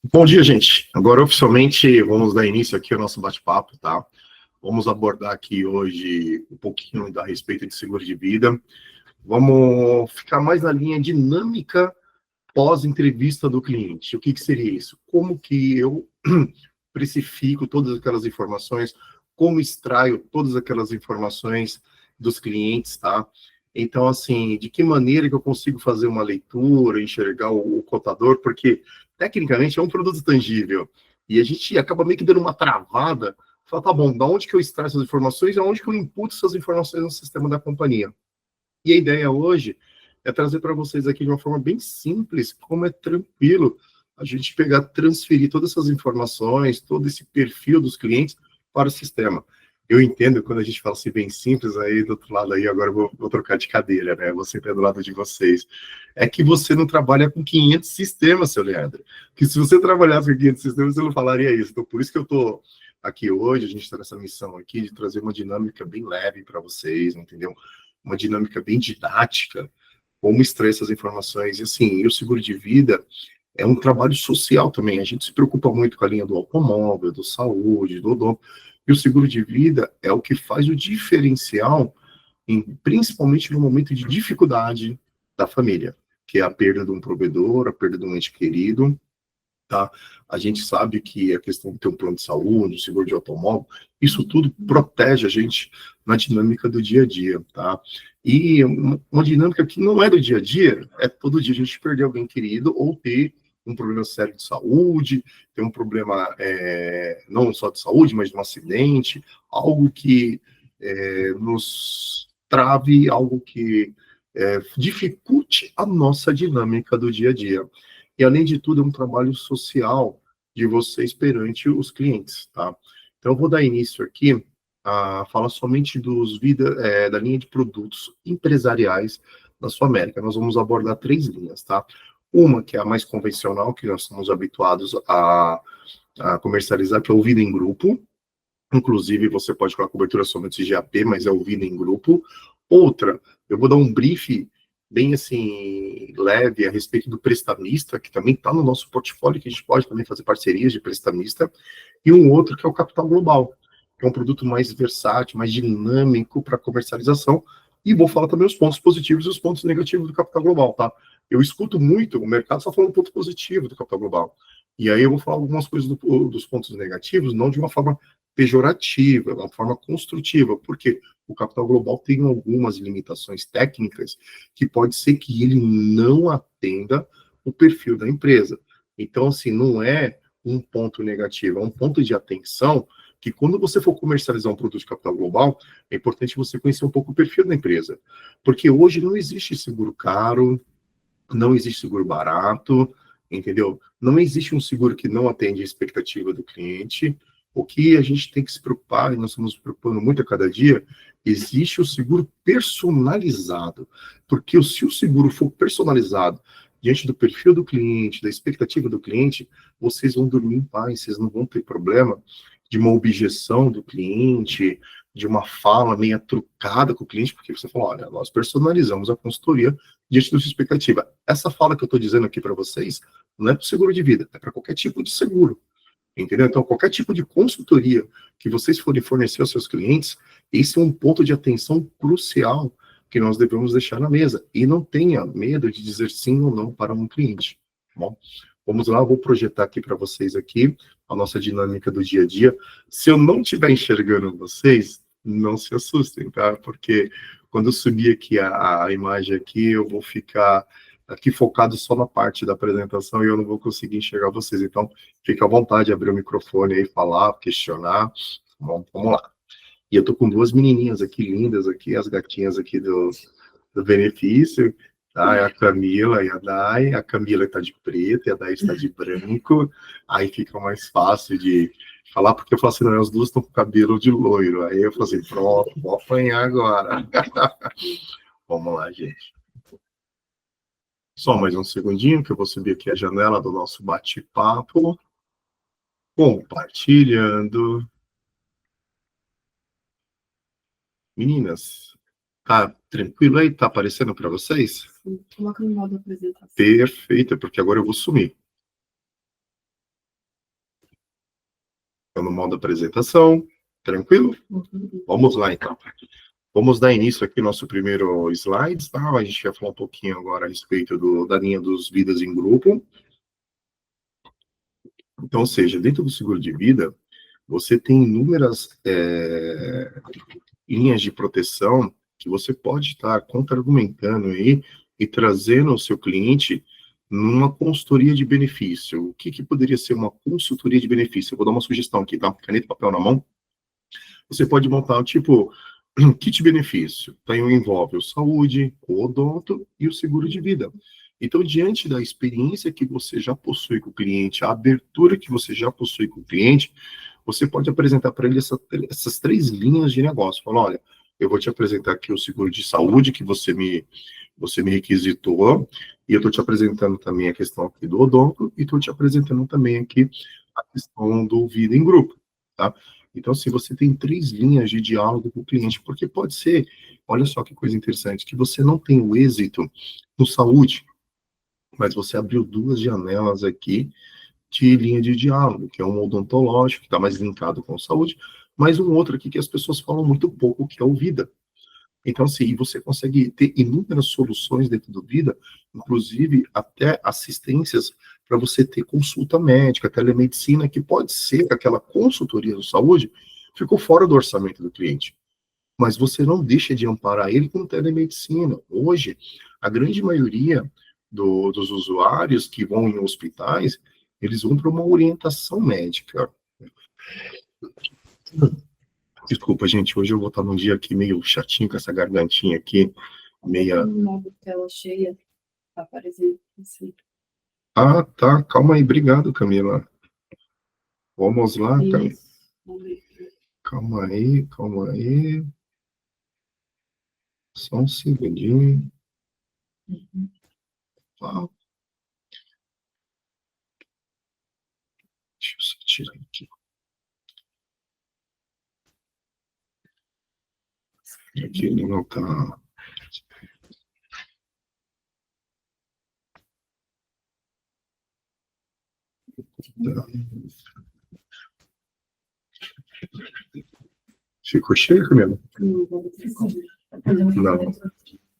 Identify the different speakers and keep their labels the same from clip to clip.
Speaker 1: Bom dia, gente. Agora, oficialmente, vamos dar início aqui ao nosso bate-papo, tá? Vamos abordar aqui hoje um pouquinho a respeito de seguro de vida. Vamos ficar mais na linha dinâmica pós-entrevista do cliente. O que seria isso? Como que eu precifico todas aquelas informações, como extraio todas aquelas informações dos clientes, tá? Então, assim, de que maneira que eu consigo fazer uma leitura, enxergar o cotador, porque tecnicamente é um produto tangível, e a gente acaba meio que dando uma travada, fala, tá bom, da onde que eu extraio essas informações e aonde que eu imputo essas informações no sistema da companhia? E a ideia hoje é trazer para vocês aqui de uma forma bem simples, como é tranquilo a gente pegar, transferir todas essas informações, todo esse perfil dos clientes para o sistema. Eu entendo quando a gente fala assim bem simples, aí do outro lado aí, agora eu vou trocar de cadeira, né? Vou sentar do lado de vocês. É que você não trabalha com 500 sistemas, seu Leandro. Que se você trabalhasse com 500 sistemas, você não falaria isso. Então, por isso que eu estou aqui hoje, a gente está nessa missão aqui de trazer uma dinâmica bem leve para vocês, entendeu? Uma dinâmica bem didática, como extrair essas informações. E assim, o seguro de vida é um trabalho social também. A gente se preocupa muito com a linha do automóvel, do saúde, do odonto. E o seguro de vida é o que faz o diferencial, principalmente no momento de dificuldade da família, que é a perda de um provedor, a perda de um ente querido, tá? A gente sabe que a questão de ter um plano de saúde, um seguro de automóvel, isso tudo protege a gente na dinâmica do dia a dia, tá? E uma dinâmica que não é do dia a dia, é todo dia a gente perder alguém querido ou ter um problema sério de saúde, ter um problema não só de saúde, mas de um acidente, algo que nos trave, algo que dificulte a nossa dinâmica do dia a dia. E, além de tudo, é um trabalho social de vocês perante os clientes, tá? Então, eu vou dar início aqui a falar somente da linha de produtos empresariais da Sua América. Nós vamos abordar 3 linhas, tá? Uma, que é a mais convencional, que nós estamos habituados a comercializar, que é o Vida em Grupo. Inclusive, você pode colocar cobertura somente de GAP, mas é o Vida em Grupo. Outra, eu vou dar um brief bem assim, leve a respeito do prestamista, que também está no nosso portfólio, que a gente pode também fazer parcerias de prestamista, e um outro que é o Capital Global, que é um produto mais versátil, mais dinâmico para comercialização, e vou falar também os pontos positivos e os pontos negativos do Capital Global, tá? Eu escuto muito, o mercado só falando ponto positivo do Capital Global, e aí eu vou falar algumas coisas dos pontos negativos, não de uma forma pejorativa, de uma forma construtiva, porque o capital global tem algumas limitações técnicas que pode ser que ele não atenda o perfil da empresa. Então, assim, não é um ponto negativo, é um ponto de atenção que quando você for comercializar um produto de capital global, é importante você conhecer um pouco o perfil da empresa. Porque hoje não existe seguro caro, não existe seguro barato, entendeu? Não existe um seguro que não atende a expectativa do cliente. O que a gente tem que se preocupar, e nós estamos nos preocupando muito a cada dia, existe o seguro personalizado. Porque se o seguro for personalizado diante do perfil do cliente, da expectativa do cliente, vocês vão dormir em paz, vocês não vão ter problema de uma objeção do cliente, de uma fala meio trucada com o cliente, porque você fala, olha, nós personalizamos a consultoria diante da sua expectativa. Essa fala que eu estou dizendo aqui para vocês não é para o seguro de vida, é para qualquer tipo de seguro, entendeu? Então, qualquer tipo de consultoria que vocês forem fornecer aos seus clientes, esse é um ponto de atenção crucial que nós devemos deixar na mesa. E não tenha medo de dizer sim ou não para um cliente, tá bom? Vamos lá, eu vou projetar aqui para vocês aqui a nossa dinâmica do dia a dia. Se eu não estiver enxergando vocês, não se assustem, tá? Porque quando eu subir aqui a imagem aqui, eu vou ficar aqui focado só na parte da apresentação e eu não vou conseguir enxergar vocês. Então, fica à vontade de abrir o microfone aí, falar, questionar. Bom, vamos lá. E eu tô com 2 menininhas aqui, lindas aqui, as gatinhas aqui do benefício, tá? É a Camila e a Dai. A Camila está de preto e a Dai está de branco. Aí fica mais fácil de falar, porque eu falo assim, não, as duas estão com cabelo de loiro. Aí eu falo assim, pronto, vou apanhar agora. Vamos lá, gente. Só mais um segundinho, que eu vou subir aqui a janela do nosso bate-papo. Compartilhando. Meninas, tá tranquilo aí? Tá aparecendo para vocês?
Speaker 2: Sim, coloca no modo apresentação.
Speaker 1: Perfeito, porque agora eu vou sumir. Então, no modo apresentação, tranquilo? Vamos lá, então. Vamos dar início aqui ao nosso primeiro slide, tá? A gente vai falar um pouquinho agora a respeito da linha dos vidas em grupo. Então, ou seja, dentro do seguro de vida, você tem inúmeras linhas de proteção que você pode estar contra-argumentando aí e trazendo o seu cliente numa consultoria de benefício. O que poderia ser uma consultoria de benefício? Eu vou dar uma sugestão aqui, tá? Caneta e papel na mão. Você pode montar, tipo, kit benefício. Então, envolve o saúde, o odonto e o seguro de vida. Então, diante da experiência que você já possui com o cliente, a abertura que você já possui com o cliente, você pode apresentar para ele essas três linhas de negócio. Fala, olha, eu vou te apresentar aqui o seguro de saúde que você me requisitou, e eu estou te apresentando também a questão aqui do odonto, e estou te apresentando também aqui a questão do vida em grupo, tá? Então, se você tem três linhas de diálogo com o cliente, porque pode ser, olha só que coisa interessante, que você não tem o êxito no saúde, mas você abriu duas janelas aqui de linha de diálogo, que é um odontológico, que está mais linkado com saúde, mas um outro aqui que as pessoas falam muito pouco, que é o vida. Então, assim, você consegue ter inúmeras soluções dentro do vida, inclusive até assistências para você ter consulta médica, telemedicina, que pode ser que aquela consultoria de saúde ficou fora do orçamento do cliente. Mas você não deixa de amparar ele com telemedicina. Hoje, a grande maioria dos usuários que vão em hospitais, eles vão para uma orientação médica. Desculpa, gente, hoje eu vou estar num dia aqui meio chatinho com essa gargantinha aqui, meia...
Speaker 2: Nova tela cheia, tá aparecendo assim.
Speaker 1: Ah, tá, calma aí, obrigado, Camila. Vamos lá, Camila. Calma aí, calma aí. Só um segundinho. Ah, deixa eu só tirar aqui. Aqui ele não tá... Ficou cheio, Camila?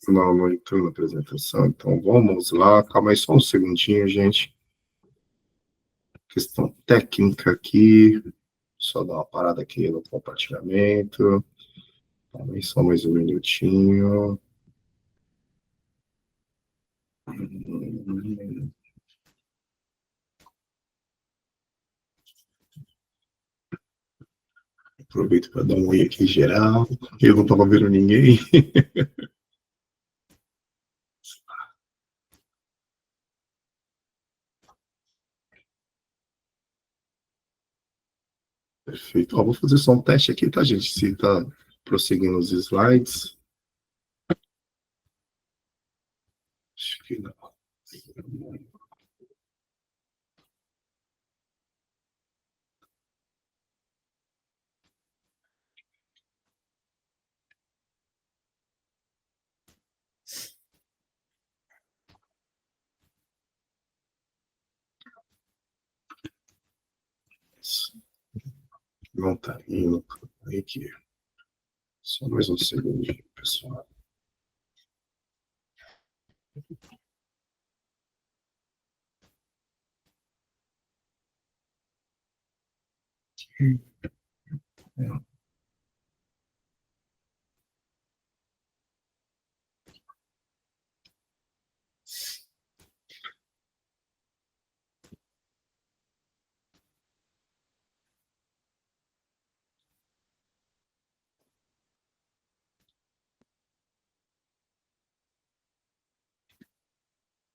Speaker 1: Não entrou na apresentação. Então, vamos lá. Calma aí só um segundinho, gente. Questão técnica aqui. Só dar uma parada aqui no compartilhamento. Calma aí só mais um minutinho. Aproveito para dar um oi aqui geral. Eu não estava vendo ninguém. Perfeito. Ó, vou fazer só um teste aqui, tá, gente? Se tá prosseguindo os slides. Acho que não. Não tá indo. Aqui. Só mais um segundinho, pessoal.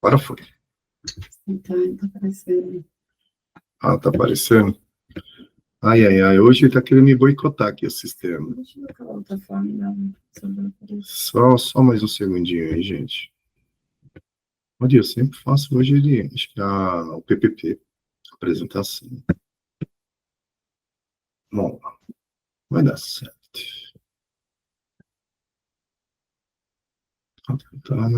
Speaker 1: Agora foi.
Speaker 2: Então, tá aparecendo.
Speaker 1: Ah, tá aparecendo? Ai, ai, ai. Hoje ele tá querendo me boicotar aqui o sistema.
Speaker 2: Deixa eu ver aquela outra forma.
Speaker 1: Só mais um segundinho aí, gente. Olha, eu sempre faço hoje ele, acho que o PPP, apresentação. Bom, vai dar certo. Tá.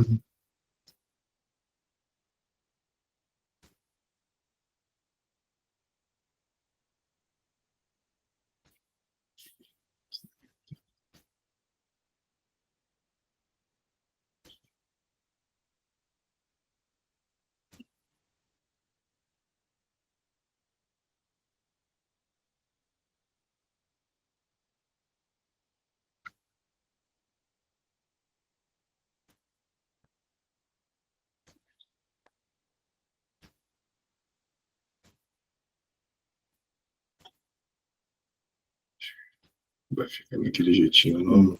Speaker 1: Vai ficar daquele jeitinho, não.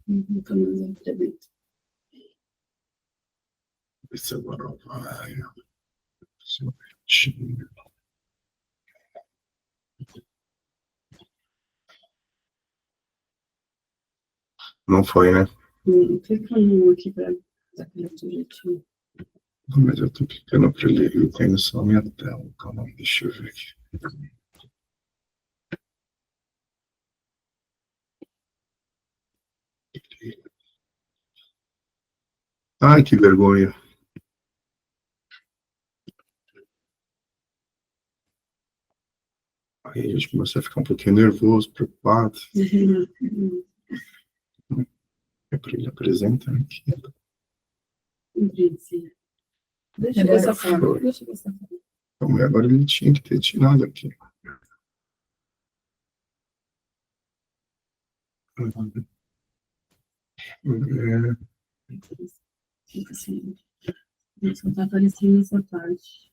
Speaker 2: Nunca mais acredito.
Speaker 1: Ver se agora vai. Jeitinho. Não foi, né?
Speaker 2: Clica no aqui para dar aquele outro jeitinho.
Speaker 1: Não, mas eu tô clicando pra ele. Eu tenho só a minha tela. Calma aí, deixa eu ver aqui. Ai, que vergonha. Aí a gente começa a ficar um pouquinho nervoso, preocupado. É para ele apresentar aqui.
Speaker 2: Deixa eu ver essa forma. Deixa eu ver essa forma.
Speaker 1: Então, agora ele tinha que ter tirado aqui.
Speaker 2: Assim, só tá aparecendo essa parte.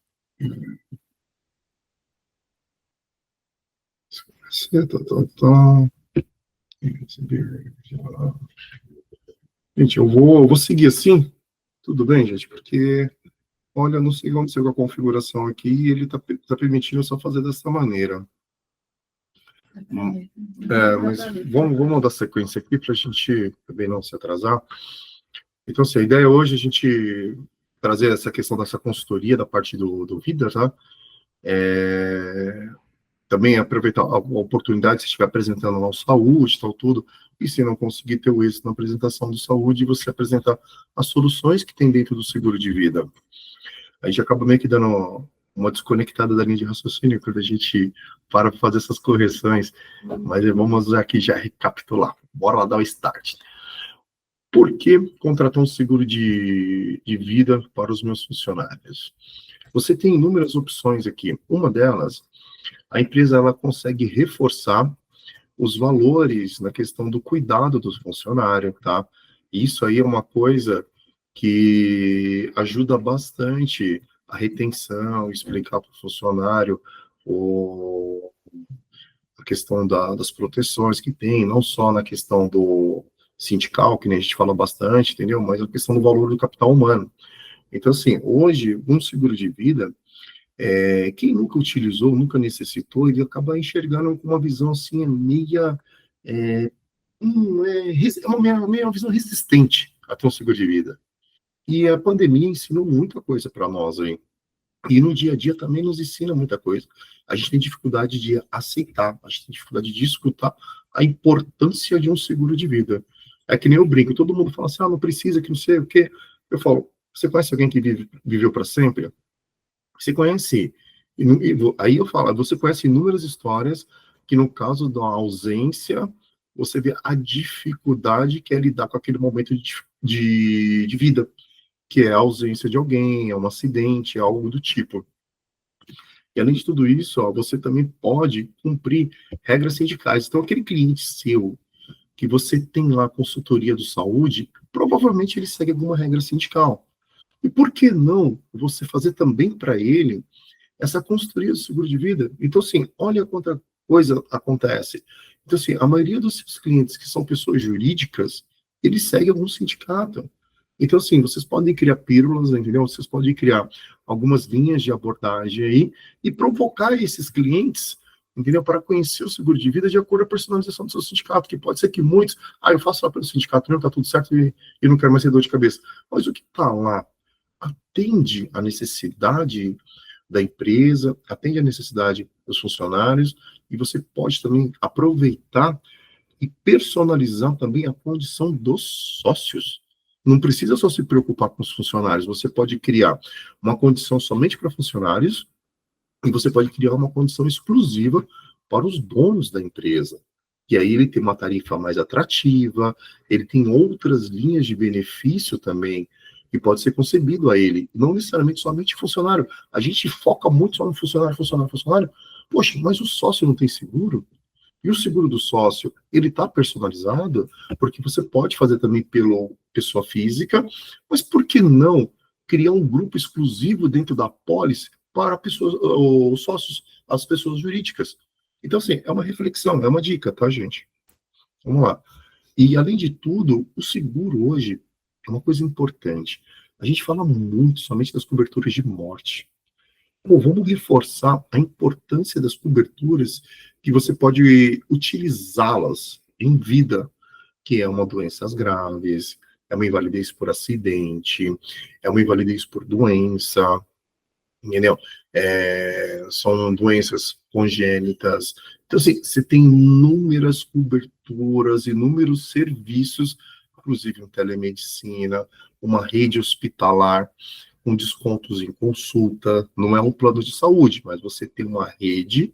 Speaker 1: Gente, eu vou seguir assim. Tudo bem, gente? Porque, olha, eu não sei onde chegou a configuração aqui e ele tá permitindo eu só fazer dessa maneira. Mas vamos dar sequência aqui para a gente também não se atrasar. Então, assim, a ideia hoje é a gente trazer essa questão dessa consultoria da parte do Vida, tá? Também aproveitar a oportunidade, se estiver apresentando lá o saúde, tal, tudo, e se não conseguir ter o êxito na apresentação do saúde, você apresentar as soluções que tem dentro do seguro de vida. A gente acaba meio que dando uma desconectada da linha de raciocínio quando a gente para fazer essas correções, mas vamos aqui já recapitular. Bora lá dar o start. Por que contratar um seguro de vida para os meus funcionários? Você tem inúmeras opções aqui. Uma delas, a empresa ela consegue reforçar os valores na questão do cuidado dos funcionários, tá? Isso aí é uma coisa que ajuda bastante a retenção, explicar para o funcionário a questão das proteções que tem, não só na questão do sindical, que nem a gente fala bastante, entendeu? Mas a questão do valor do capital humano. Então, assim, hoje, um seguro de vida, quem nunca utilizou, nunca necessitou, ele acaba enxergando com uma visão assim, meia. É uma visão resistente a ter um seguro de vida. E a pandemia ensinou muita coisa para nós aí. E no dia a dia também nos ensina muita coisa. A gente tem dificuldade de aceitar, a gente tem dificuldade de escutar a importância de um seguro de vida. É que nem eu brinco, todo mundo fala assim, não precisa, que não sei o quê. Eu falo, você conhece alguém que viveu para sempre? Você conhece? Aí eu falo, você conhece inúmeras histórias que no caso da ausência, você vê a dificuldade que é lidar com aquele momento de vida, que é a ausência de alguém, é um acidente, é algo do tipo. E além de tudo isso, você também pode cumprir regras sindicais. Então, aquele cliente seu, que você tem lá a consultoria do saúde, provavelmente ele segue alguma regra sindical. E por que não você fazer também para ele essa consultoria do seguro de vida? Então, assim, olha quanta coisa acontece. Então, assim, a maioria dos seus clientes que são pessoas jurídicas, eles seguem algum sindicato. Então, assim, vocês podem criar pílulas, entendeu? Vocês podem criar algumas linhas de abordagem aí e provocar esses clientes, entendeu? Para conhecer o seguro de vida de acordo com a personalização do seu sindicato, que pode ser que muitos, eu faço lá pelo sindicato, não, tá tudo certo e não quero mais ter dor de cabeça. Mas o que está lá atende a necessidade da empresa, atende a necessidade dos funcionários, e você pode também aproveitar e personalizar também a condição dos sócios. Não precisa só se preocupar com os funcionários, você pode criar uma condição somente para funcionários e você pode criar uma condição exclusiva para os donos da empresa. E aí ele tem uma tarifa mais atrativa, ele tem outras linhas de benefício também que pode ser concebido a ele, não necessariamente somente funcionário. A gente foca muito só no funcionário. Poxa, mas o sócio não tem seguro? E o seguro do sócio, ele está personalizado, porque você pode fazer também pela pessoa física, mas por que não criar um grupo exclusivo dentro da pólice para pessoas, os sócios, as pessoas jurídicas? Então, assim, é uma reflexão, é uma dica, tá, gente? Vamos lá. E, além de tudo, o seguro hoje é uma coisa importante. A gente fala muito somente das coberturas de morte. Pô, vamos reforçar a importância das coberturas que você pode utilizá-las em vida, que é uma doenças graves, é uma invalidez por acidente, é uma invalidez por doença, entendeu? São doenças congênitas. Então, assim, você tem inúmeras coberturas, inúmeros serviços, inclusive em telemedicina, uma rede hospitalar com descontos em consulta. Não é um plano de saúde, mas você tem uma rede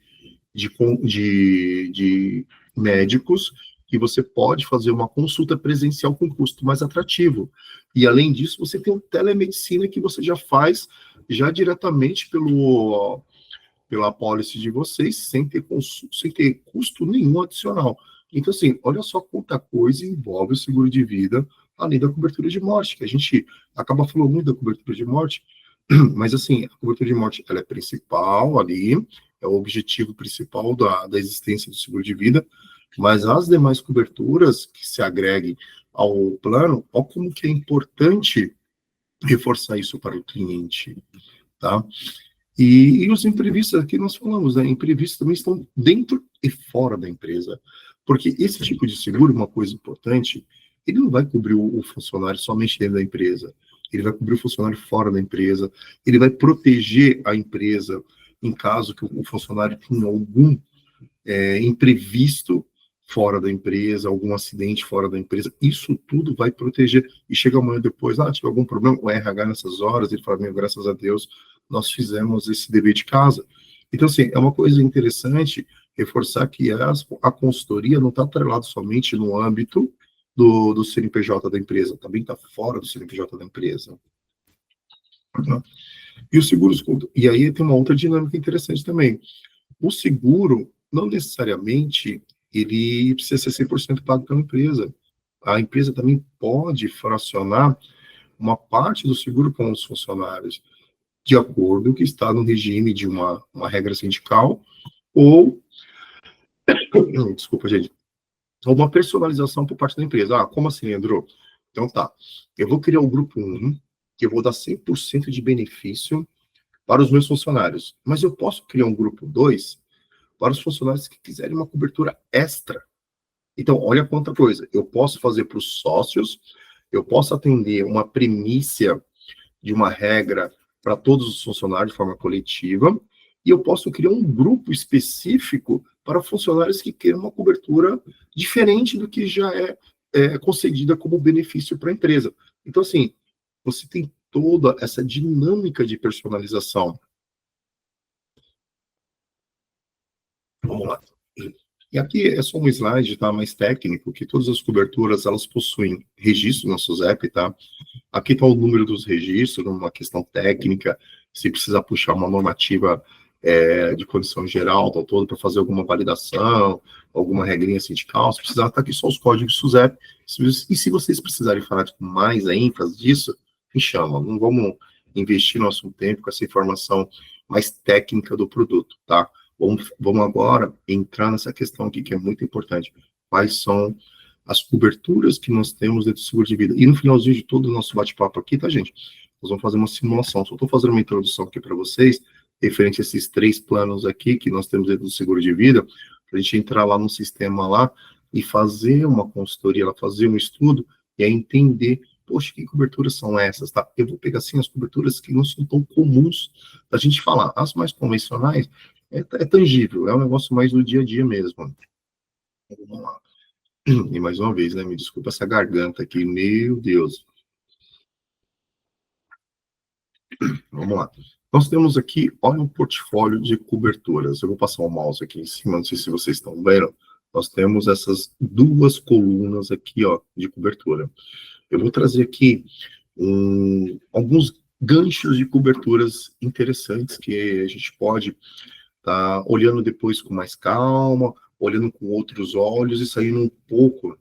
Speaker 1: de médicos que você pode fazer uma consulta presencial com custo mais atrativo. E, além disso, você tem o telemedicina que você já faz já diretamente pela apólice de vocês, sem ter custo nenhum adicional. Então, assim, olha só quanta coisa envolve o seguro de vida, além da cobertura de morte, que a gente acaba falando muito da cobertura de morte, mas, assim, a cobertura de morte, ela é principal ali, é o objetivo principal da existência do seguro de vida, mas as demais coberturas que se agreguem ao plano, olha como que é importante reforçar isso para o cliente, tá? E os imprevistos, aqui nós falamos, né? Imprevistos também estão dentro e fora da empresa. Porque esse tipo de seguro, uma coisa importante, ele não vai cobrir o funcionário somente dentro da empresa. Ele vai cobrir o funcionário fora da empresa. Ele vai proteger a empresa em caso que o funcionário tenha algum imprevisto fora da empresa, algum acidente fora da empresa. Isso tudo vai proteger. E chega amanhã depois, tive algum problema, o RH nessas horas, ele fala, meu, graças a Deus, nós fizemos esse dever de casa. Então, assim, é uma coisa interessante reforçar que a consultoria não está atrelada somente no âmbito do CNPJ da empresa, também está fora do CNPJ da empresa. E os seguros, e aí tem uma outra dinâmica interessante também. O seguro, não necessariamente, ele precisa ser 100% pago pela empresa. A empresa também pode fracionar uma parte do seguro com os funcionários, de acordo com o que está no regime de uma regra sindical, ou, desculpa, gente, uma personalização por parte da empresa. Como assim, Leandro? Então tá, eu vou criar o grupo 1, que eu vou dar 100% de benefício para os meus funcionários, mas eu posso criar um grupo 2 para os funcionários que quiserem uma cobertura extra. Então, olha quanta coisa. Eu posso fazer para os sócios, eu posso atender uma primícia de uma regra para todos os funcionários de forma coletiva, e eu posso criar um grupo específico para funcionários que queiram uma cobertura diferente do que já é concedida como benefício para a empresa. Então, assim, você tem toda essa dinâmica de personalização. Vamos lá. E aqui é só um slide, tá, mais técnico, que todas as coberturas, elas possuem registro no nosso ZEP, tá? Aqui está o número dos registros, uma questão técnica, se precisar puxar uma normativa de condição geral, tal todo, para fazer alguma validação, alguma regrinha sindical, se precisar, tá aqui só os códigos SUSEP. E se vocês precisarem falar com mais ênfase disso, me chama, não vamos investir nosso tempo com essa informação mais técnica do produto, tá? Vamos agora entrar nessa questão aqui, que é muito importante. Quais são as coberturas que nós temos dentro do seguro de vida? E no finalzinho de todo o nosso bate-papo aqui, tá, gente? Nós vamos fazer uma simulação. Só estou fazendo uma introdução aqui para vocês, referente a esses 3 planos aqui que nós temos dentro do seguro de vida, para a gente entrar lá no sistema lá e fazer uma consultoria, fazer um estudo e aí entender, poxa, que coberturas são essas, tá? Eu vou pegar, assim, as coberturas que não são tão comuns da gente falar. As mais convencionais, é tangível, é um negócio mais do dia a dia mesmo. Vamos lá. E mais uma vez, né? Me desculpa essa garganta aqui, meu Deus. Vamos lá. Nós temos aqui, olha um portfólio de coberturas. Eu vou passar o mouse aqui em cima, não sei se vocês estão vendo. Nós temos essas 2 colunas aqui, ó, de cobertura. Eu vou trazer aqui alguns ganchos de coberturas interessantes que a gente pode tá olhando depois com mais calma, olhando com outros olhos e saindo um pouco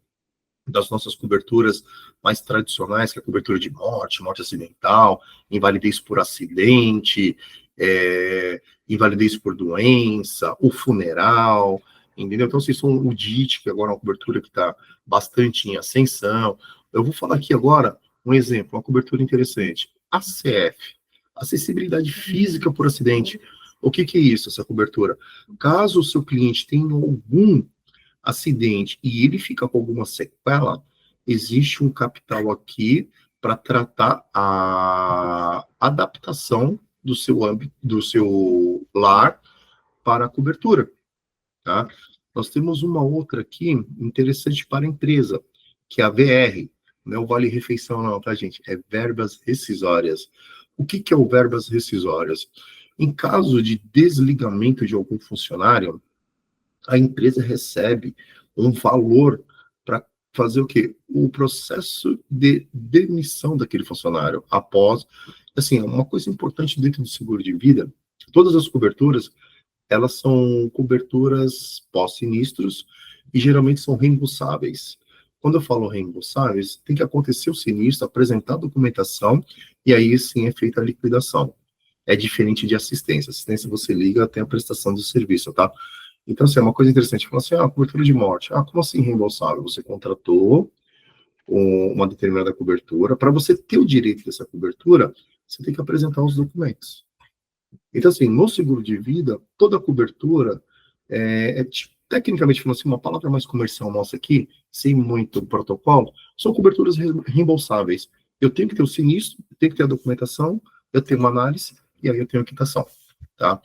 Speaker 1: das nossas coberturas mais tradicionais, que é a cobertura de morte, morte acidental, invalidez por acidente, invalidez por doença, o funeral, entendeu? Então, se são o DIT, que agora é uma cobertura que está bastante em ascensão. Eu vou falar aqui agora um exemplo, uma cobertura interessante. ACF, acessibilidade física por acidente. O que que é isso, essa cobertura? Caso o seu cliente tenha algum acidente e ele fica com alguma sequela, existe um capital aqui para tratar a adaptação do seu âmbito, do seu lar para a cobertura, tá? Nós temos uma outra aqui interessante para a empresa, que é a VR, não é o Vale Refeição não, tá, gente? É verbas rescisórias. O que que é o verbas rescisórias? Em caso de desligamento de algum funcionário, a empresa recebe um valor para fazer o quê? O processo de demissão daquele funcionário após, assim, uma coisa importante dentro do seguro de vida, todas as coberturas, elas são coberturas pós-sinistros e geralmente são reembolsáveis. Quando eu falo reembolsáveis, tem que acontecer o sinistro, apresentar a documentação e aí sim é feita a liquidação. É diferente de assistência. Assistência você liga, tem a prestação do serviço, tá? Então, assim, é uma coisa interessante. Fala assim, cobertura de morte. Como assim reembolsável? Você contratou uma determinada cobertura. Para você ter o direito dessa cobertura, você tem que apresentar os documentos. Então, assim, no seguro de vida, toda cobertura tecnicamente falando assim, uma palavra mais comercial nossa aqui, sem muito protocolo, são coberturas reembolsáveis. Eu tenho que ter o sinistro, tenho que ter a documentação, eu tenho uma análise, e aí eu tenho a quitação. Tá?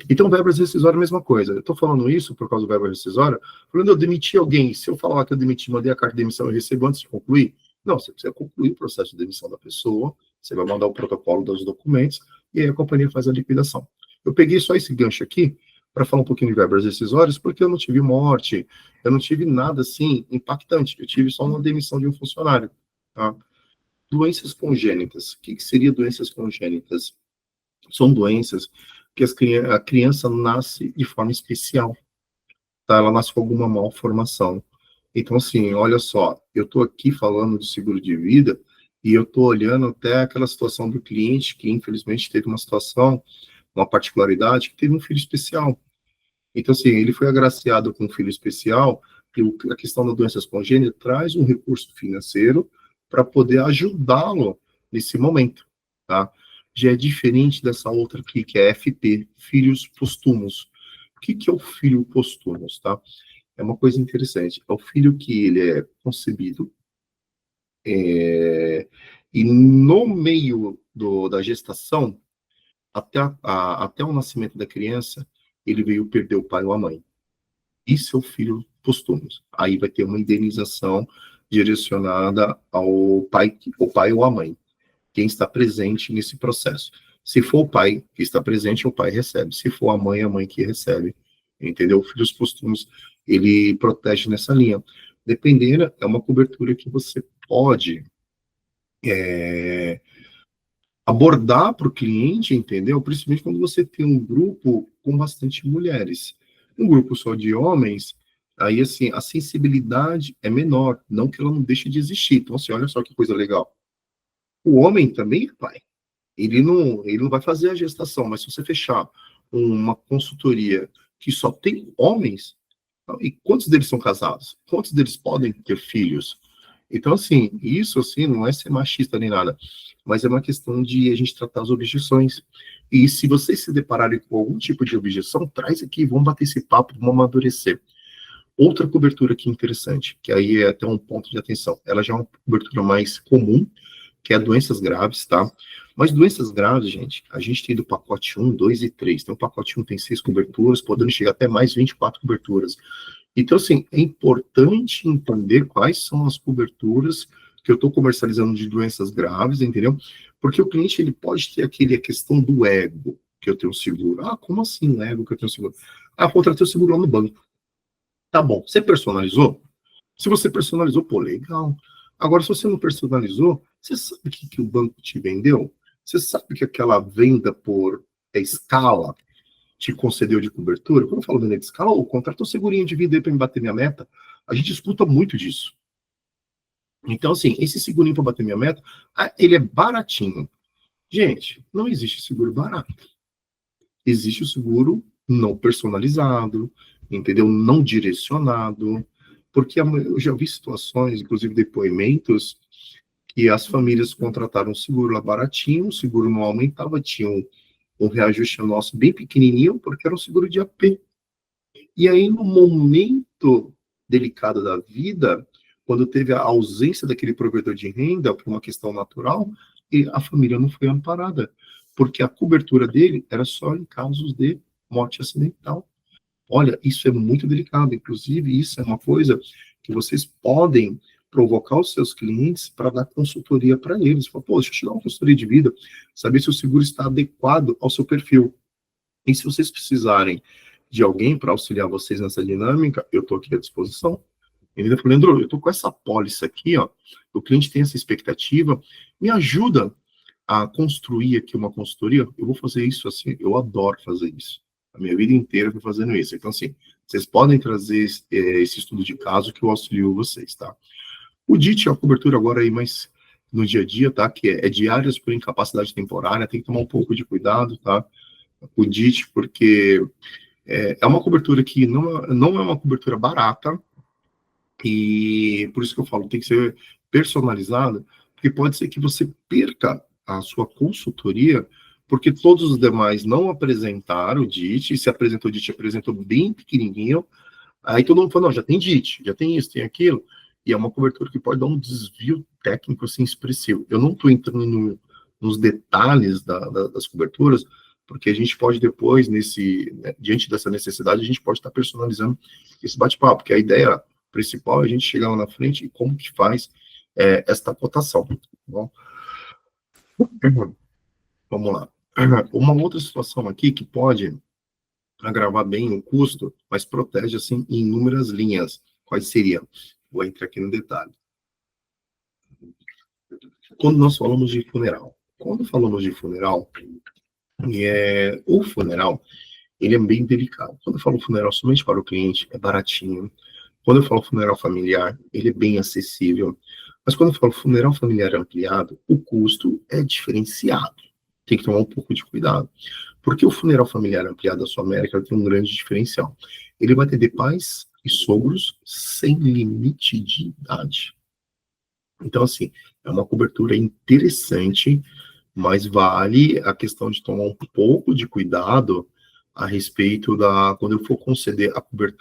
Speaker 1: Então, verbas rescisórias é a mesma coisa. Eu estou falando isso por causa do verbo rescisória, quando eu demitir alguém, se eu falar que eu demiti, mandei a carta de demissão e recebo antes de concluir, não, você precisa concluir o processo de demissão da pessoa, você vai mandar o protocolo dos documentos, e aí a companhia faz a liquidação. Eu peguei só esse gancho aqui, para falar um pouquinho de verbas rescisórias, porque eu não tive morte, eu não tive nada assim impactante, eu tive só uma demissão de um funcionário. Tá? Doenças congênitas. O que seria doenças congênitas? São doenças que a criança nasce de forma especial, tá? Ela nasce com alguma malformação. Então, assim, olha só, eu estou aqui falando de seguro de vida e eu estou olhando até aquela situação do cliente que, infelizmente, teve uma situação, uma particularidade, que teve um filho especial. Então, assim, ele foi agraciado com um filho especial, que a questão das doenças congênitas traz um recurso financeiro para poder ajudá-lo nesse momento, tá? Já é diferente dessa outra aqui, que é FP, filhos póstumos. O que que é o filho póstumos, tá? É uma coisa interessante. É o filho que ele é concebido e no meio da gestação, até o nascimento da criança, ele veio perder o pai ou a mãe. Isso é o filho póstumos. Aí vai ter uma indenização direcionada ao pai, o pai ou a mãe, quem está presente nesse processo. Se for o pai que está presente, o pai recebe. Se for a mãe que recebe. Entendeu? Filhos póstumos, ele protege nessa linha. Dependendo, é uma cobertura que você pode abordar para o cliente, entendeu? Principalmente quando você tem um grupo com bastante mulheres. Um grupo só de homens, aí assim, a sensibilidade é menor, não que ela não deixe de existir. Então, assim, olha só que coisa legal. O homem também é pai. Ele não vai fazer a gestação, mas se você fechar uma consultoria que só tem homens, e quantos deles são casados? Quantos deles podem ter filhos? Então, assim, isso assim não é ser machista nem nada, mas é uma questão de a gente tratar as objeções. E se vocês se depararem com algum tipo de objeção, traz aqui, vamos bater esse papo, vamos amadurecer. Outra cobertura aqui interessante, que aí é até um ponto de atenção, ela já é uma cobertura mais comum, que é doenças graves, tá? Mas doenças graves, gente, a gente tem do pacote 1, 2 e 3. Então, o pacote 1 tem 6 coberturas, podendo chegar até mais 24 coberturas. Então, assim, é importante entender quais são as coberturas que eu estou comercializando de doenças graves, entendeu? Porque o cliente, ele pode ter a questão do ego, que eu tenho seguro. Como assim o ego que eu tenho seguro? Contratei o seguro lá no banco. Tá bom, você personalizou? Se você personalizou, pô, legal. Agora, se você não personalizou, você sabe o que o banco te vendeu? Você sabe que aquela venda por escala te concedeu de cobertura? Quando eu falo venda de escala, contrata um segurinho de vida aí para me bater minha meta. A gente escuta muito disso. Então, assim, esse segurinho para bater minha meta, ele é baratinho. Gente, não existe seguro barato. Existe o seguro não personalizado, entendeu? Não direcionado, porque eu já vi situações, inclusive depoimentos, que as famílias contrataram um seguro lá baratinho, o seguro não aumentava, tinha um reajuste nosso bem pequenininho, porque era um seguro de AP. E aí, no momento delicado da vida, quando teve a ausência daquele provedor de renda por uma questão natural, e a família não foi amparada, porque a cobertura dele era só em casos de morte acidental. Olha, isso é muito delicado. Inclusive, isso é uma coisa que vocês podem provocar os seus clientes para dar consultoria para eles. Fala, pô, deixa eu te dar uma consultoria de vida, saber se o seguro está adequado ao seu perfil. E se vocês precisarem de alguém para auxiliar vocês nessa dinâmica, eu estou aqui à disposição. Ele falou, Leandro, eu estou com essa pólice aqui, ó, o cliente tem essa expectativa, me ajuda a construir aqui uma consultoria. Eu vou fazer isso assim, eu adoro fazer isso. A minha vida inteira eu fui fazendo isso. Então, assim, vocês podem trazer esse estudo de caso que eu auxilio vocês, tá? O DIT é a cobertura agora aí mais no dia a dia, tá? Que é diárias por incapacidade temporária, tem que tomar um pouco de cuidado, tá? O DIT, porque é uma cobertura que não é uma cobertura barata, e por isso que eu falo, tem que ser personalizada, porque pode ser que você perca a sua consultoria, porque todos os demais não apresentaram o DIT, e se apresentou o DIT, apresentou bem pequenininho, aí todo mundo fala, não, já tem DIT, já tem isso, tem aquilo, e é uma cobertura que pode dar um desvio técnico, assim, expressivo. Eu não estou entrando nos detalhes das coberturas, porque a gente pode depois, diante dessa necessidade, a gente pode estar personalizando esse bate-papo, porque a ideia principal é a gente chegar lá na frente e como que faz esta cotação. Tá bom? Vamos lá. Uma outra situação aqui que pode agravar bem o custo, mas protege, assim, em inúmeras linhas. Quais seriam? Vou entrar aqui no detalhe. Quando nós falamos de funeral, o funeral, ele é bem delicado. Quando eu falo funeral somente para o cliente, é baratinho. Quando eu falo funeral familiar, ele é bem acessível. Mas quando eu falo funeral familiar ampliado, o custo é diferenciado. Tem que tomar um pouco de cuidado. Porque o funeral familiar ampliado da Sua América tem um grande diferencial. Ele vai atender pais e sogros sem limite de idade. Então, assim, é uma cobertura interessante, mas vale a questão de tomar um pouco de cuidado a respeito quando eu for conceder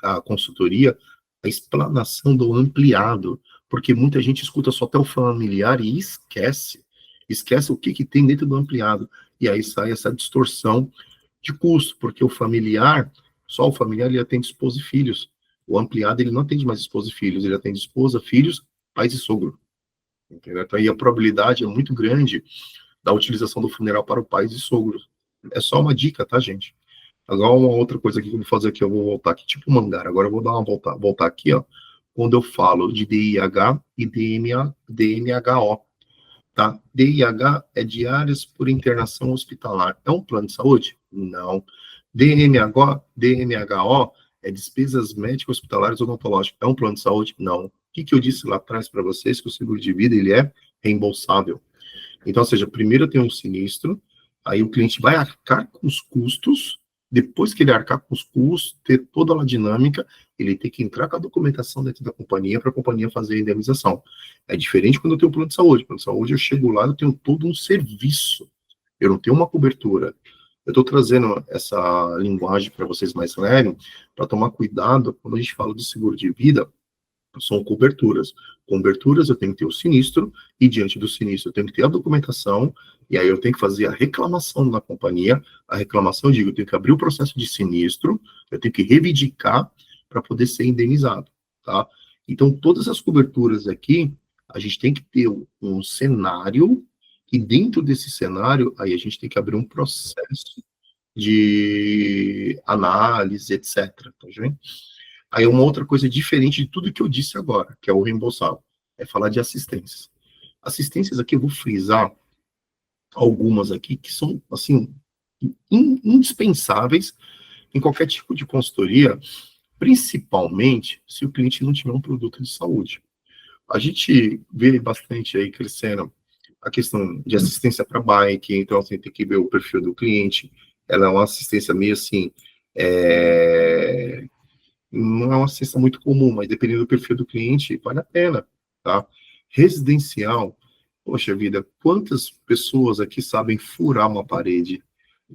Speaker 1: a consultoria, a explanação do ampliado, porque muita gente escuta só até o familiar e esquece o que tem dentro do ampliado, e aí sai essa distorção de custo, porque só o familiar ele atende esposa e filhos, o ampliado ele não atende mais esposa e filhos, ele atende esposa, filhos, pais e sogro, entendeu? Então aí a probabilidade é muito grande da utilização do funeral para o pais e sogros. É só uma dica, tá, gente? Agora, uma outra coisa aqui que eu vou fazer aqui, eu vou voltar aqui, tipo Mangar. Agora eu vou dar uma voltar aqui, ó, quando eu falo de DIH e DMHO, tá? DIH é diárias por internação hospitalar. É um plano de saúde? Não. DMHO é despesas médicas hospitalares odontológicas. É um plano de saúde? Não. O que eu disse lá atrás para vocês? Que o seguro de vida, ele é reembolsável. Então, ou seja, primeiro tem um sinistro, aí o cliente vai arcar com os custos, depois que ele arcar com os custos, ter toda a dinâmica, ele tem que entrar com a documentação dentro da companhia para a companhia fazer a indenização. É diferente quando eu tenho um plano de saúde. Plano de saúde, eu chego lá, eu tenho todo um serviço. Eu não tenho uma cobertura. Eu estou trazendo essa linguagem para vocês mais leve, para tomar cuidado quando a gente fala de seguro de vida, são coberturas. Coberturas, eu tenho que ter o sinistro, e diante do sinistro eu tenho que ter a documentação, e aí eu tenho que fazer a reclamação na companhia. A reclamação, eu digo, eu tenho que abrir o processo de sinistro, eu tenho que reivindicar para poder ser indenizado, tá? Então, todas as coberturas aqui, a gente tem que ter um cenário, e dentro desse cenário, aí a gente tem que abrir um processo de análise, etc. Tá vendo? Aí uma outra coisa diferente de tudo que eu disse agora, que é o reembolsável, é falar de assistências. Assistências aqui eu vou frisar algumas aqui que são, assim, indispensáveis em qualquer tipo de consultoria, principalmente se o cliente não tiver um produto de saúde. A gente vê bastante aí crescendo a questão de assistência para bike, então assim, tem que ver o perfil do cliente, ela é uma assistência meio assim, Não é uma assistência muito comum, mas dependendo do perfil do cliente, vale a pena, tá? Residencial, poxa vida, quantas pessoas aqui sabem furar uma parede?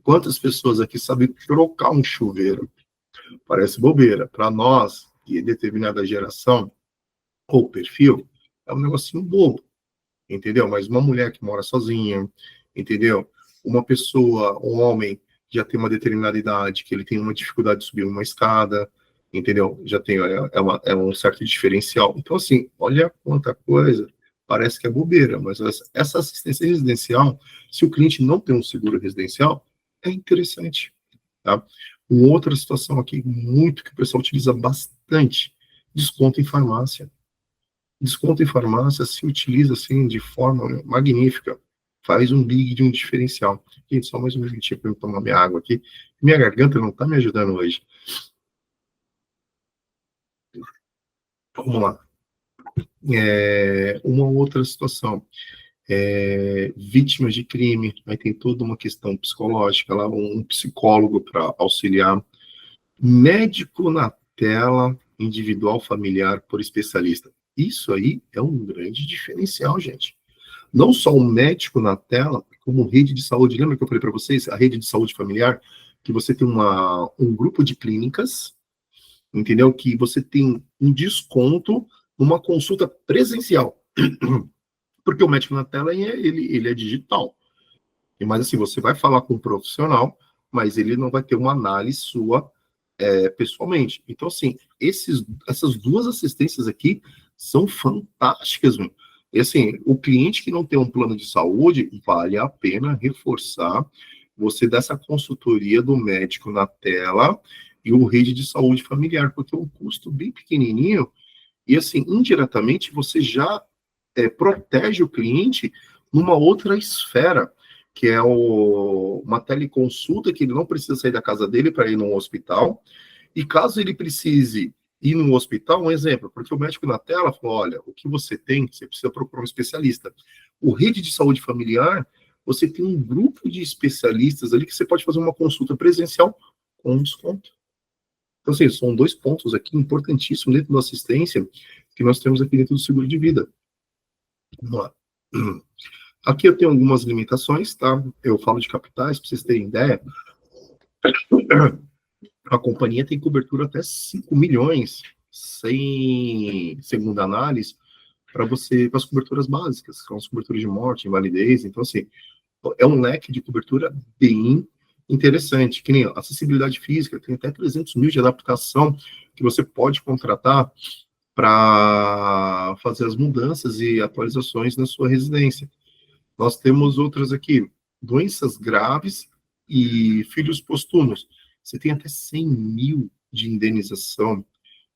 Speaker 1: Quantas pessoas aqui sabem trocar um chuveiro? Parece bobeira. Para nós, e determinada geração, ou perfil, é um negocinho bobo, entendeu? Mas uma mulher que mora sozinha, entendeu? Uma pessoa, um homem, já tem uma determinada idade, que ele tem uma dificuldade de subir uma escada, entendeu? Já tem, é um certo diferencial. Então, assim, olha quanta coisa, parece que é bobeira, mas essa assistência residencial, se o cliente não tem um seguro residencial, é interessante, tá? Uma outra situação aqui, muito que o pessoal utiliza bastante, desconto em farmácia. Desconto em farmácia se utiliza assim de forma magnífica. Faz um big de um diferencial. Gente, só mais um minutinho para eu tomar minha água aqui. Minha garganta não está me ajudando hoje. Vamos lá. Uma outra situação. Vítimas de crime. Aí tem toda uma questão psicológica, lá um psicólogo para auxiliar. Médico na tela, individual familiar por especialista. Isso aí é um grande diferencial, gente. Não só um médico na tela, como rede de saúde. Lembra que eu falei para vocês, a rede de saúde familiar, que você tem um grupo de clínicas, entendeu? Que você tem um desconto numa consulta presencial. Porque o médico na tela, ele é digital. Mas assim, você vai falar com um profissional, mas ele não vai ter uma análise sua pessoalmente. Então, assim, essas duas assistências aqui são fantásticas, meu. E assim, o cliente que não tem um plano de saúde, vale a pena reforçar você dessa consultoria do médico na tela e o rede de saúde familiar, porque é um custo bem pequenininho e, assim, indiretamente, você já protege o cliente numa outra esfera, que é uma teleconsulta, que ele não precisa sair da casa dele para ir num hospital, e caso ele precise ir no hospital, um exemplo, porque o médico na tela falou, olha, o que você tem, você precisa procurar um especialista. O rede de saúde familiar, você tem um grupo de especialistas ali que você pode fazer uma consulta presencial com desconto. Então, assim, são dois pontos aqui importantíssimos dentro da assistência que nós temos aqui dentro do seguro de vida. Vamos lá. Aqui eu tenho algumas limitações, tá? Eu falo de capitais, para vocês terem ideia. A companhia tem cobertura até 5 milhões, sem segunda análise, para as coberturas básicas, que são as coberturas de morte, invalidez. Então, assim, é um leque de cobertura bem interessante, que nem acessibilidade física, tem até 300 mil de adaptação que você pode contratar para fazer as mudanças e atualizações na sua residência. Nós temos outras aqui, doenças graves e filhos postúmulos. Você tem até 100 mil de indenização,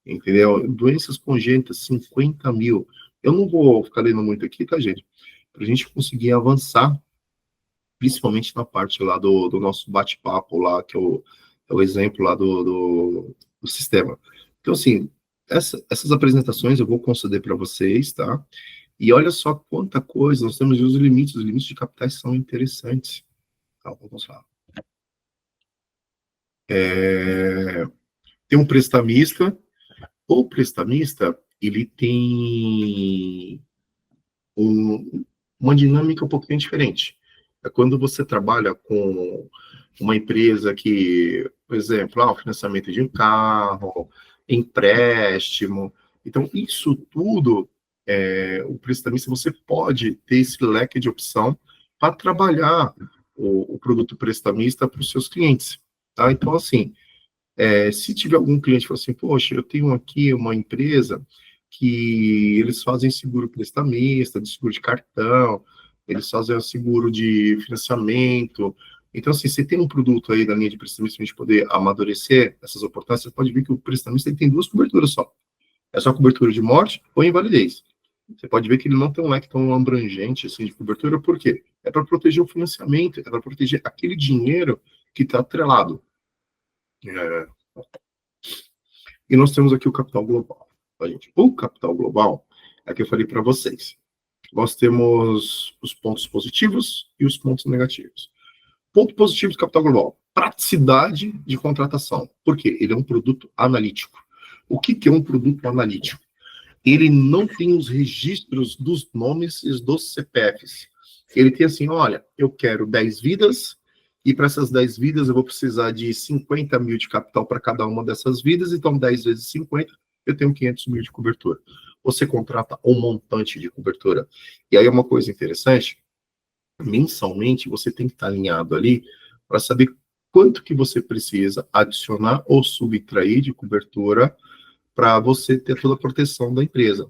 Speaker 1: entendeu? Doenças congênitas, 50 mil. Eu não vou ficar lendo muito aqui, tá, gente? Para a gente conseguir avançar, principalmente na parte lá do nosso bate-papo lá, que é o exemplo lá do sistema. Então, assim, essas apresentações eu vou conceder para vocês, tá? E olha só quanta coisa, nós temos os limites de capitais são interessantes. Tá, vamos lá. Tem um prestamista, o prestamista, ele tem uma dinâmica um pouquinho diferente. É quando você trabalha com uma empresa que, por exemplo, o financiamento de um carro, empréstimo. Então, isso tudo, o prestamista, você pode ter esse leque de opção para trabalhar o produto prestamista para os seus clientes. Tá? Então, assim, se tiver algum cliente que fala assim, poxa, eu tenho aqui uma empresa que eles fazem seguro prestamista, de seguro de cartão, eles fazem seguro de financiamento. Então, assim, você tem um produto aí da linha de prestamista para a gente poder amadurecer essas oportunidades, você pode ver que o prestamista ele tem duas coberturas só. É só cobertura de morte ou invalidez. Você pode ver que ele não tem um leque tão abrangente assim, de cobertura, por quê? É para proteger o financiamento, é para proteger aquele dinheiro que está atrelado. E nós temos aqui o capital global. Tá, gente? O capital global é que eu falei para vocês. Nós temos os pontos positivos e os pontos negativos. Ponto positivo do Capital Global: praticidade de contratação. Por quê? Ele é um produto analítico. O que é um produto analítico? Ele não tem os registros dos nomes e dos CPFs. Ele tem assim, olha, eu quero 10 vidas, e para essas 10 vidas eu vou precisar de 50 mil de capital para cada uma dessas vidas, então 10 vezes 50, eu tenho 500 mil de cobertura. Você contrata um montante de cobertura. E aí é uma coisa interessante, mensalmente você tem que estar alinhado ali para saber quanto que você precisa adicionar ou subtrair de cobertura para você ter toda a proteção da empresa.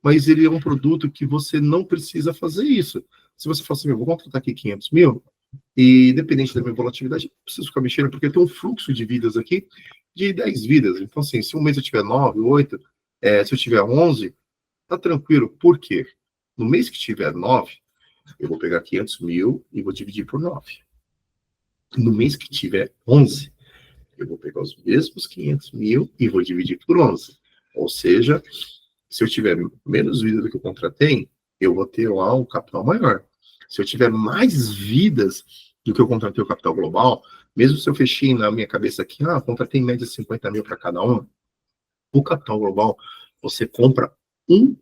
Speaker 1: Mas ele é um produto que você não precisa fazer isso. Se você fala assim, eu vou contratar aqui 500 mil, e independente da minha volatilidade, eu preciso ficar mexendo, porque tem um fluxo de vidas aqui de 10 vidas. Então, assim, se um mês eu tiver 9, 8, se eu tiver 11, tá tranquilo. Por quê? No mês que tiver 9, eu vou pegar 500 mil e vou dividir por 9. No mês que tiver 11, eu vou pegar os mesmos 500 mil e vou dividir por 11. Ou seja, se eu tiver menos vida do que eu contratei, eu vou ter lá um capital maior. Se eu tiver mais vidas do que eu contratei o capital global, mesmo se eu fechei na minha cabeça aqui, contratei em média 50 mil para cada um, o capital global, você compra um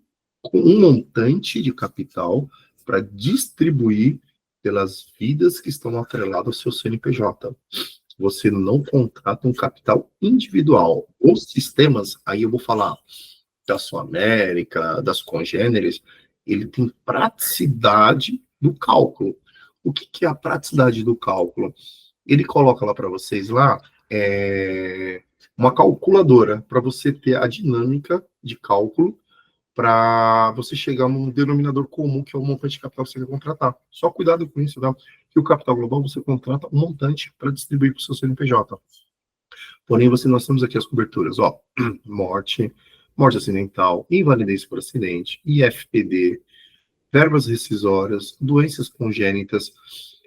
Speaker 1: montante de capital para distribuir pelas vidas que estão atreladas ao seu CNPJ. Você não contrata um capital individual. Os sistemas, aí eu vou falar da Sul América, das congêneres, ele tem praticidade do cálculo. O que é a praticidade do cálculo? Ele coloca lá para vocês lá uma calculadora para você ter a dinâmica de cálculo para você chegar num denominador comum, que é o montante de capital que você quer contratar. Só cuidado com isso, tá? Que o capital global você contrata um montante para distribuir para o seu CNPJ. Porém, nós temos aqui as coberturas, ó, morte acidental, invalidez por acidente, IFPD, verbas rescisórias, doenças congênitas.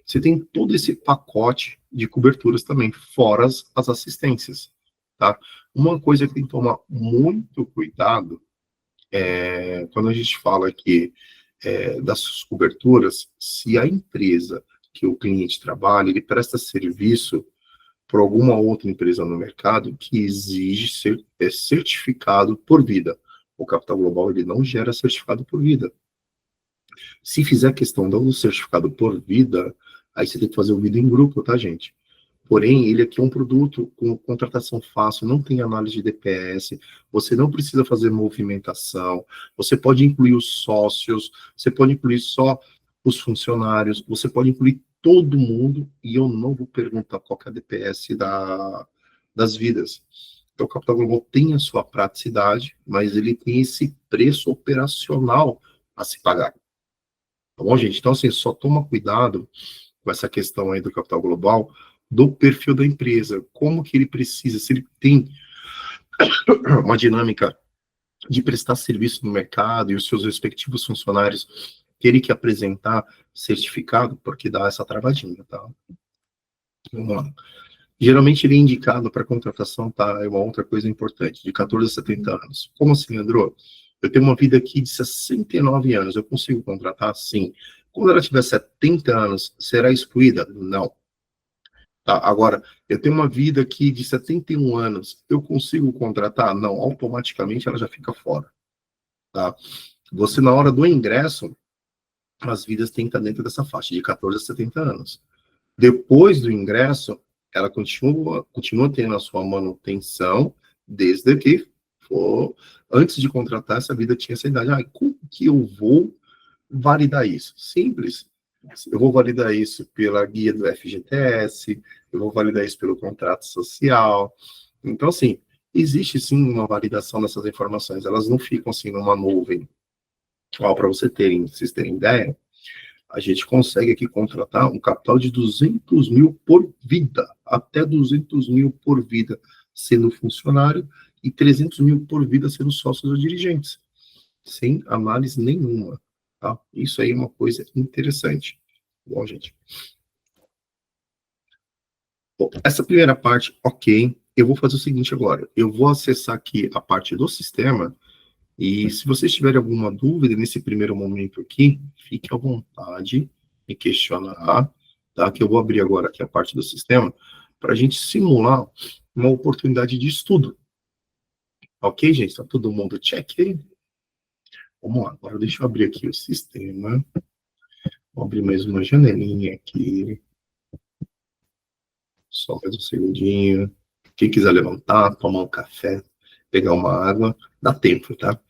Speaker 1: Você tem todo esse pacote de coberturas também, fora as assistências, tá? Uma coisa que tem que tomar muito cuidado quando a gente fala aqui das coberturas, se a empresa que o cliente trabalha, ele presta serviço por alguma outra empresa no mercado que exige ser certificado por vida. O Capital Global ele não gera certificado por vida. Se fizer a questão do certificado por vida, aí você tem que fazer o vida em grupo, tá, gente? Porém, ele aqui é um produto com contratação fácil, não tem análise de DPS, você não precisa fazer movimentação, você pode incluir os sócios, você pode incluir só os funcionários, você pode incluir todo mundo, e eu não vou perguntar qual que é a DPS das vidas. Então, o Capital Global tem a sua praticidade, mas ele tem esse preço operacional a se pagar. Tá bom, gente? Então, assim, só toma cuidado com essa questão aí do Capital Global, do perfil da empresa, como que ele precisa, se ele tem uma dinâmica de prestar serviço no mercado e os seus respectivos funcionários terem que apresentar certificado, porque dá essa travadinha, tá? Vamos lá. Geralmente ele é indicado para contratação, tá? É uma outra coisa importante, de 14 a 70 anos. Como assim, Andrô? Eu tenho uma vida aqui de 69 anos, eu consigo contratar? Sim. Quando ela tiver 70 anos, será excluída? Não. Tá, agora, eu tenho uma vida aqui de 71 anos, eu consigo contratar? Não, automaticamente ela já fica fora. Tá? Você, na hora do ingresso, as vidas têm que estar dentro dessa faixa, de 14 a 70 anos. Depois do ingresso, ela continua tendo a sua manutenção, desde que for, antes de contratar, essa vida tinha essa idade. Como que eu vou validar isso? Simples. Eu vou validar isso pela guia do FGTS, eu vou validar isso pelo contrato social. Então, assim, existe sim uma validação dessas informações, elas não ficam assim numa nuvem. Para vocês terem ideia, a gente consegue aqui contratar um capital de 200 mil por vida, até 200 mil por vida sendo funcionário e 300 mil por vida sendo sócios ou dirigentes, sem análise nenhuma. Tá? Isso aí é uma coisa interessante. Bom, gente. Bom, essa primeira parte, ok. Eu vou fazer o seguinte agora. Eu vou acessar aqui a parte do sistema e se vocês tiverem alguma dúvida nesse primeiro momento aqui, fique à vontade em questionar. tá? Que eu vou abrir agora aqui a parte do sistema para a gente simular uma oportunidade de estudo. Ok, gente? Tá todo mundo check aí? Vamos lá, agora deixa eu abrir aqui o sistema. Vou abrir mais uma janelinha aqui. Só mais um segundinho. Quem quiser levantar, tomar um café, pegar uma água, dá tempo, tá?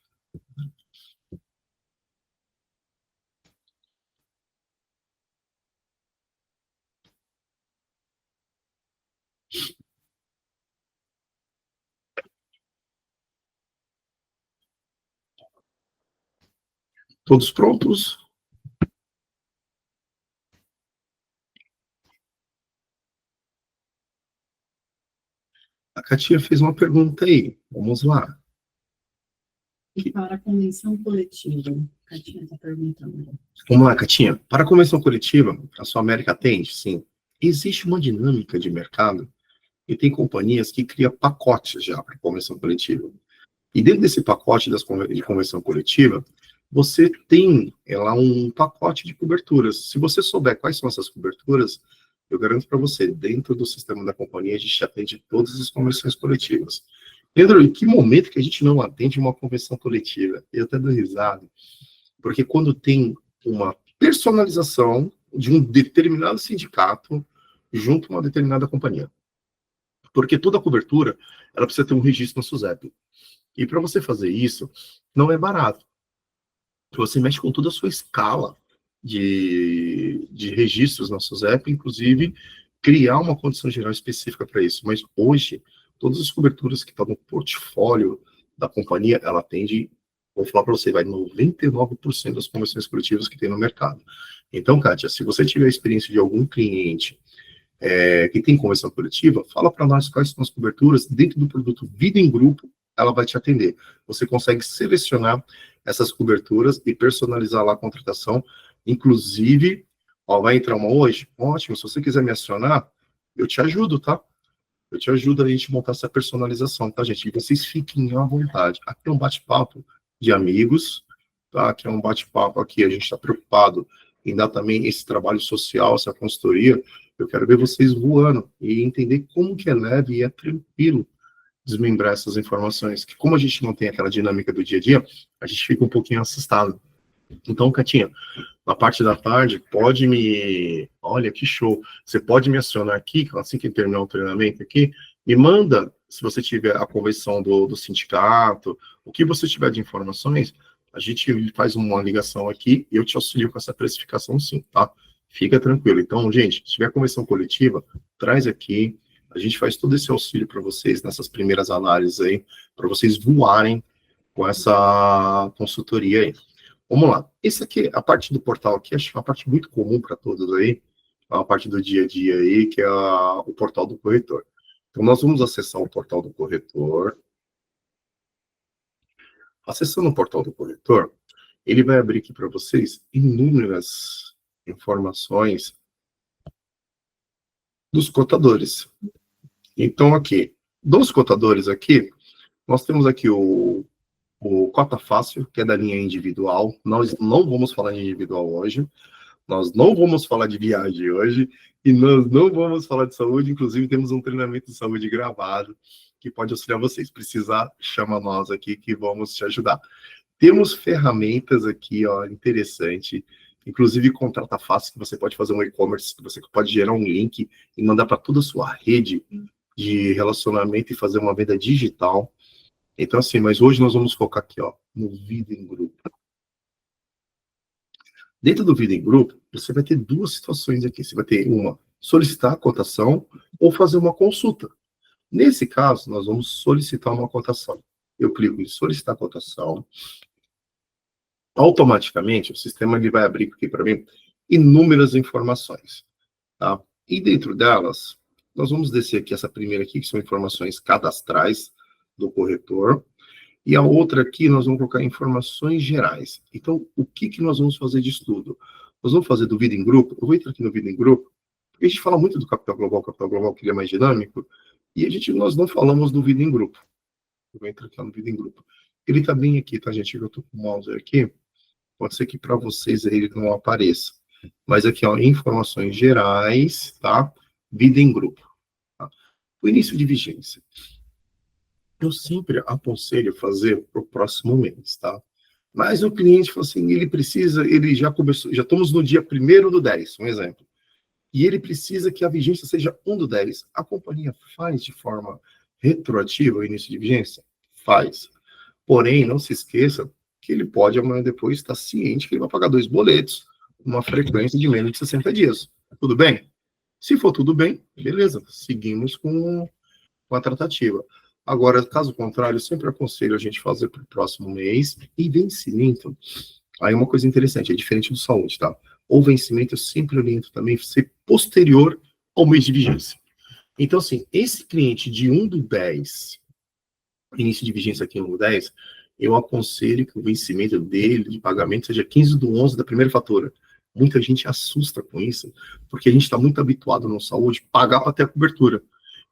Speaker 1: Todos prontos? A Katia fez uma pergunta aí. Vamos lá.
Speaker 2: E para a convenção coletiva, a Katinha está perguntando.
Speaker 1: Vamos lá, Katinha. Para a convenção coletiva, a sua América atende, sim. Existe uma dinâmica de mercado e tem companhias que criam pacotes já para a convenção coletiva. E dentro desse pacote de convenção coletiva, você tem lá um pacote de coberturas. Se você souber quais são essas coberturas, eu garanto para você, dentro do sistema da companhia, a gente atende todas as convenções coletivas. Pedro, em que momento que a gente não atende uma convenção coletiva? Eu até dou risada, porque quando tem uma personalização de um determinado sindicato junto a uma determinada companhia. Porque toda cobertura, ela precisa ter um registro no SUSEP. E para você fazer isso, não é barato. Você mexe com toda a sua escala de registros na SUSEP, inclusive criar uma condição geral específica para isso. Mas hoje, todas as coberturas que estão no portfólio da companhia, ela atende, vou falar para você, vai 99% das convenções coletivas que tem no mercado. Então, Kátia, se você tiver a experiência de algum cliente que tem convenção coletiva, fala para nós quais são as coberturas dentro do produto Vida em Grupo, ela vai te atender. Você consegue selecionar essas coberturas e personalizar lá a contratação. Inclusive, ó, vai entrar uma hoje? Ótimo, se você quiser me acionar, eu te ajudo, tá? Eu te ajudo a gente montar essa personalização, tá, gente? E vocês fiquem à vontade. Aqui é um bate-papo de amigos, tá? Aqui é um bate-papo aqui, a gente está preocupado em dar também esse trabalho social, essa consultoria. Eu quero ver vocês voando e entender como que é leve e é tranquilo desmembrar essas informações, que como a gente não tem aquela dinâmica do dia a dia, a gente fica um pouquinho assustado. Então, Catinha, na parte da tarde, pode me... Olha, que show! Você pode me acionar aqui, assim que terminar o treinamento aqui, me manda, se você tiver a convenção do sindicato, o que você tiver de informações, a gente faz uma ligação aqui e eu te auxilio com essa precificação sim, tá? Fica tranquilo. Então, gente, se tiver convenção coletiva, traz aqui, a gente faz todo esse auxílio para vocês nessas primeiras análises aí, para vocês voarem com essa consultoria aí. Vamos lá. Esse aqui, a parte do portal aqui, acho que é uma parte muito comum para todos aí, é uma parte do dia a dia aí, que é o portal do corretor. Então, nós vamos acessar o portal do corretor. Acessando o portal do corretor, ele vai abrir aqui para vocês inúmeras informações dos cotadores. Então, aqui, dos cotadores aqui, nós temos aqui o Cota Fácil, que é da linha individual. Nós não vamos falar de individual hoje. Nós não vamos falar de viagem hoje e nós não vamos falar de saúde. Inclusive, temos um treinamento de saúde gravado que pode auxiliar vocês. Precisar, chama nós aqui que vamos te ajudar. Temos ferramentas aqui, ó, interessante. Inclusive, Contrata Fácil, que você pode fazer um e-commerce, que você pode gerar um link e mandar para toda a sua rede de relacionamento e fazer uma venda digital. Então, assim, mas hoje nós vamos focar aqui, ó, no Vida em Grupo. Dentro do Vida em Grupo, você vai ter duas situações aqui. Você vai ter uma, solicitar a cotação ou fazer uma consulta. Nesse caso, nós vamos solicitar uma cotação. Eu clico em solicitar cotação. Automaticamente, o sistema ele vai abrir aqui para mim inúmeras informações. Tá? E dentro delas, nós vamos descer aqui essa primeira aqui, que são informações cadastrais do corretor. E a outra aqui, nós vamos colocar informações gerais. Então, o que, que nós vamos fazer de estudo? Nós vamos fazer do Vida em Grupo. Eu vou entrar aqui no Vida em Grupo, porque a gente fala muito do Capital Global que ele é mais dinâmico, e nós não falamos do Vida em Grupo. Eu vou entrar aqui no Vida em Grupo. Ele está bem aqui, tá, gente? Eu estou com o mouse aqui. Pode ser que para vocês aí ele não apareça. Mas aqui, ó, informações gerais, tá? Vida em grupo. Tá? O início de vigência. Eu sempre aconselho fazer para o próximo mês, tá? Mas o cliente falou assim, ele já começou, já estamos no dia 1º do 10, um exemplo. E ele precisa que a vigência seja 1/10. A companhia faz de forma retroativa o início de vigência? Faz. Porém, não se esqueça que ele pode amanhã depois estar ciente que ele vai pagar 2 boletos, uma frequência de menos de 60 dias. Tudo bem? Se for tudo bem, beleza, seguimos com a tratativa. Agora, caso contrário, eu sempre aconselho a gente fazer para o próximo mês e vencimento. Aí uma coisa interessante, é diferente do saúde, tá? O vencimento eu sempre oriento também ser posterior ao mês de vigência. Então, assim, esse cliente de 1/10, início de vigência aqui 1/10, eu aconselho que o vencimento dele de pagamento seja 15/11 da primeira fatura. Muita gente assusta com isso, porque a gente está muito habituado no saúde pagar para ter a cobertura.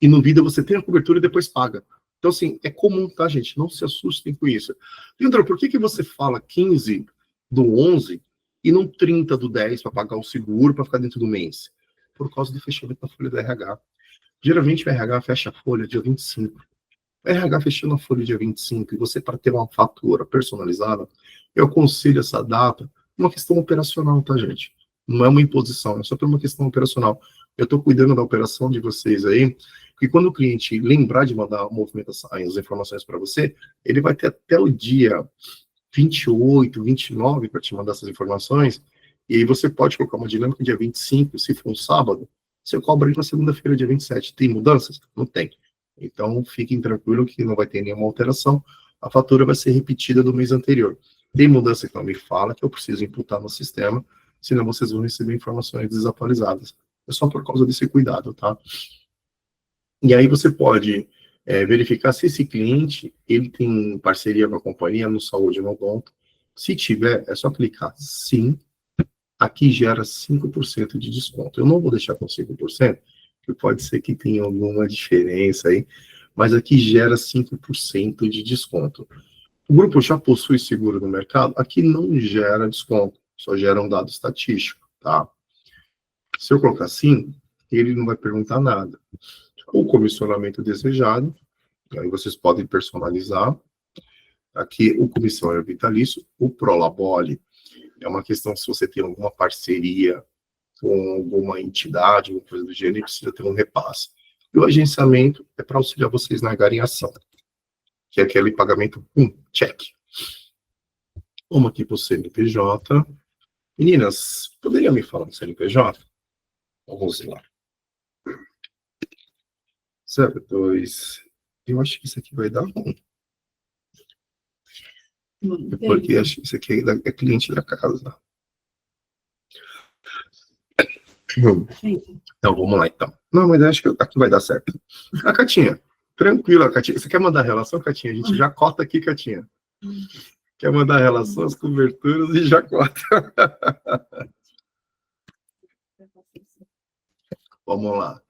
Speaker 1: E no vida você tem a cobertura e depois paga. Então, assim, é comum, tá, gente? Não se assustem com isso. Leandro, por que você fala 15/11 e não 30/10 para pagar o seguro, para ficar dentro do mês? Por causa do fechamento da folha do RH. Geralmente o RH fecha a folha dia 25. O RH fechando a folha dia 25 e você, para ter uma fatura personalizada, eu aconselho essa data, uma questão operacional, tá, gente? Não é uma imposição, é só por uma questão operacional. Eu estou cuidando da operação de vocês aí, porque quando o cliente lembrar de mandar a movimentação, as informações para você, ele vai ter até o dia 28, 29 para te mandar essas informações, e aí você pode colocar uma dinâmica dia 25, se for um sábado, você cobra aí na segunda-feira, dia 27. Tem mudanças? Não tem. Então, fiquem tranquilos que não vai ter nenhuma alteração, a fatura vai ser repetida do mês anterior. Tem mudança que não me fala, que eu preciso imputar no sistema, senão vocês vão receber informações desatualizadas. É só por causa desse cuidado, tá? E aí você pode verificar se esse cliente ele tem parceria com a companhia no Saúde no Odonto. Se tiver, é só clicar sim. Aqui gera 5% de desconto. Eu não vou deixar com 5%, porque pode ser que tenha alguma diferença aí, mas aqui gera 5% de desconto. O grupo já possui seguro no mercado? Aqui não gera desconto, só gera um dado estatístico, tá? Se eu colocar sim, ele não vai perguntar nada. O comissionamento desejado, aí vocês podem personalizar. Aqui o comissão é vitalício, o Prolabore é uma questão se você tem alguma parceria com alguma entidade, alguma coisa do gênero, precisa ter um repasse. E o agenciamento é para auxiliar vocês na ação, que é aquele pagamento, check. Vamos aqui para o CNPJ. Meninas, poderia me falar do CNPJ? Vamos lá. 02. Eu acho que isso aqui vai dar bom. Porque acho que isso aqui é cliente da casa. Então, vamos lá, então. Não, mas acho que aqui vai dar certo. A Catinha, tranquila, Catinha. Você quer mandar a relação, Catinha? A gente já corta aqui, Catinha. Quer mandar a relação, as coberturas e já corta. Vamos lá.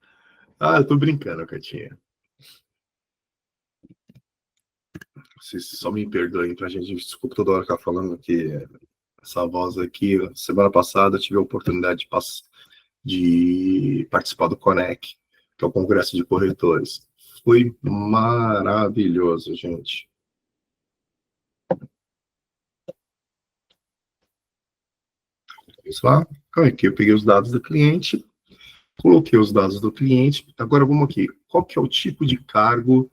Speaker 1: Ah, eu tô brincando, Catinha. Vocês só me perdoem pra gente. Desculpa toda hora ficar falando que essa voz aqui. Semana passada eu tive a oportunidade de participar do CONEC, que é o Congresso de Corretores. Foi maravilhoso, gente. Isso lá. Aqui eu peguei os dados do cliente, coloquei os dados do cliente. Agora vamos aqui. Qual que é o tipo de cargo?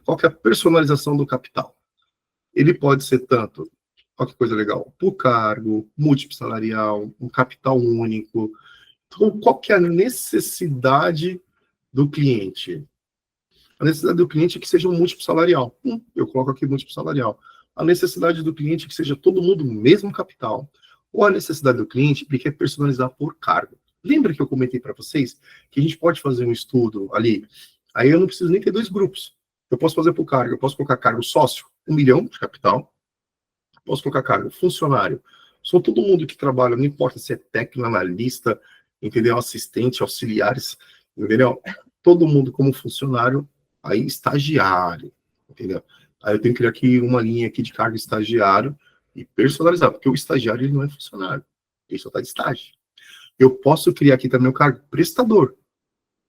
Speaker 1: Qual que é a personalização do capital? Ele pode ser tanto, olha que coisa legal, por cargo, múltiplo salarial, um capital único. Então, qual que é a necessidade do cliente? A necessidade do cliente é que seja um múltiplo salarial. Eu coloco aqui múltiplo salarial. A necessidade do cliente é que seja todo mundo o mesmo capital. Ou a necessidade do cliente, ele quer personalizar por cargo. Lembra que eu comentei para vocês que a gente pode fazer um estudo ali? Aí eu não preciso nem ter 2 grupos. Eu posso fazer por cargo. Eu posso colocar cargo sócio, 1 milhão de capital. Posso colocar cargo funcionário. São todo mundo que trabalha, não importa se é técnico, analista, entendeu? Assistente, auxiliares, entendeu? Todo mundo como funcionário, aí estagiário, entendeu? Aí eu tenho que criar aqui uma linha aqui de cargo estagiário e personalizar, porque o estagiário ele não é funcionário, ele só está de estágio. Eu posso criar aqui também o cargo prestador,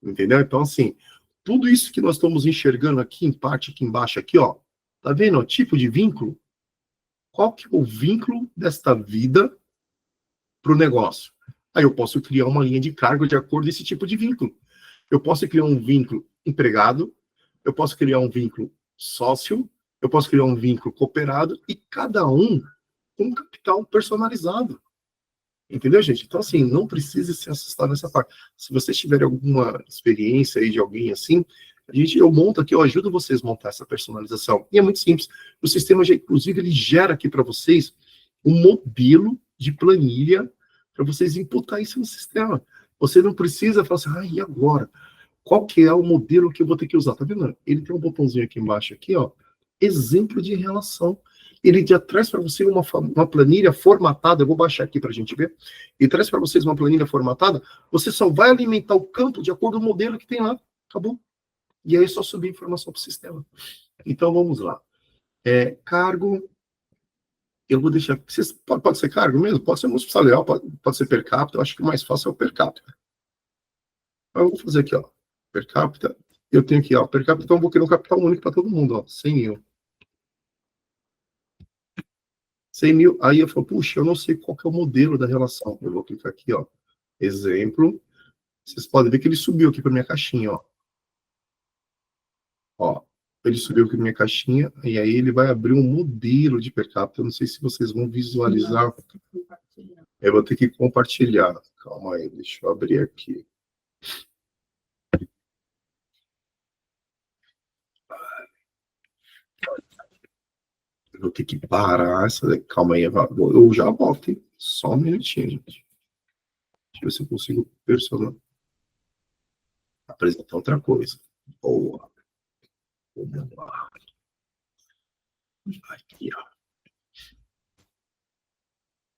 Speaker 1: entendeu? Então, assim, tudo isso que nós estamos enxergando aqui, em parte, aqui embaixo, aqui, ó, tá vendo? O tipo de vínculo? Qual que é o vínculo desta vida para o negócio? Aí eu posso criar uma linha de cargo de acordo com esse tipo de vínculo. Eu posso criar um vínculo empregado, eu posso criar um vínculo sócio, eu posso criar um vínculo cooperado, e cada um com um capital personalizado. Entendeu, gente? Então, assim, não precisa se assustar nessa parte. Se vocês tiverem alguma experiência aí de alguém assim, eu monto aqui, eu ajudo vocês a montar essa personalização. E é muito simples. O sistema, já, inclusive, ele gera aqui para vocês um modelo de planilha para vocês imputar isso no sistema. Você não precisa falar assim, e agora? Qual que é o modelo que eu vou ter que usar? Tá vendo? Ele tem um botãozinho aqui embaixo, aqui, ó, exemplo de relação. Ele já traz para você uma planilha formatada, eu vou baixar aqui para a gente ver, ele traz para vocês uma planilha formatada, você só vai alimentar o campo de acordo com o modelo que tem lá, acabou. E aí é só subir informação para o sistema. Então, vamos lá. Cargo, eu vou deixar, pode ser cargo mesmo? Pode ser múltiplo salarial, pode ser per capita, eu acho que o mais fácil é o per capita. Então, eu vou fazer aqui, ó, per capita, eu tenho aqui, ó, per capita, então eu vou querer um capital único para todo mundo, ó, 100 mil. 100 mil, aí eu falo, puxa, eu não sei qual que é o modelo da relação. Eu vou clicar aqui, ó, exemplo. Vocês podem ver que ele subiu aqui para minha caixinha, ó. Ó, ele subiu aqui para minha caixinha, e aí ele vai abrir um modelo de per capita. Eu não sei se vocês vão visualizar. Eu vou ter que compartilhar. Calma aí, deixa eu abrir aqui. Eu vou ter que parar essa. Calma aí, eu já volto, hein? Só um minutinho, gente. Deixa eu ver se eu consigo apresentar outra coisa. Boa. Vamos lá. Aqui, ó.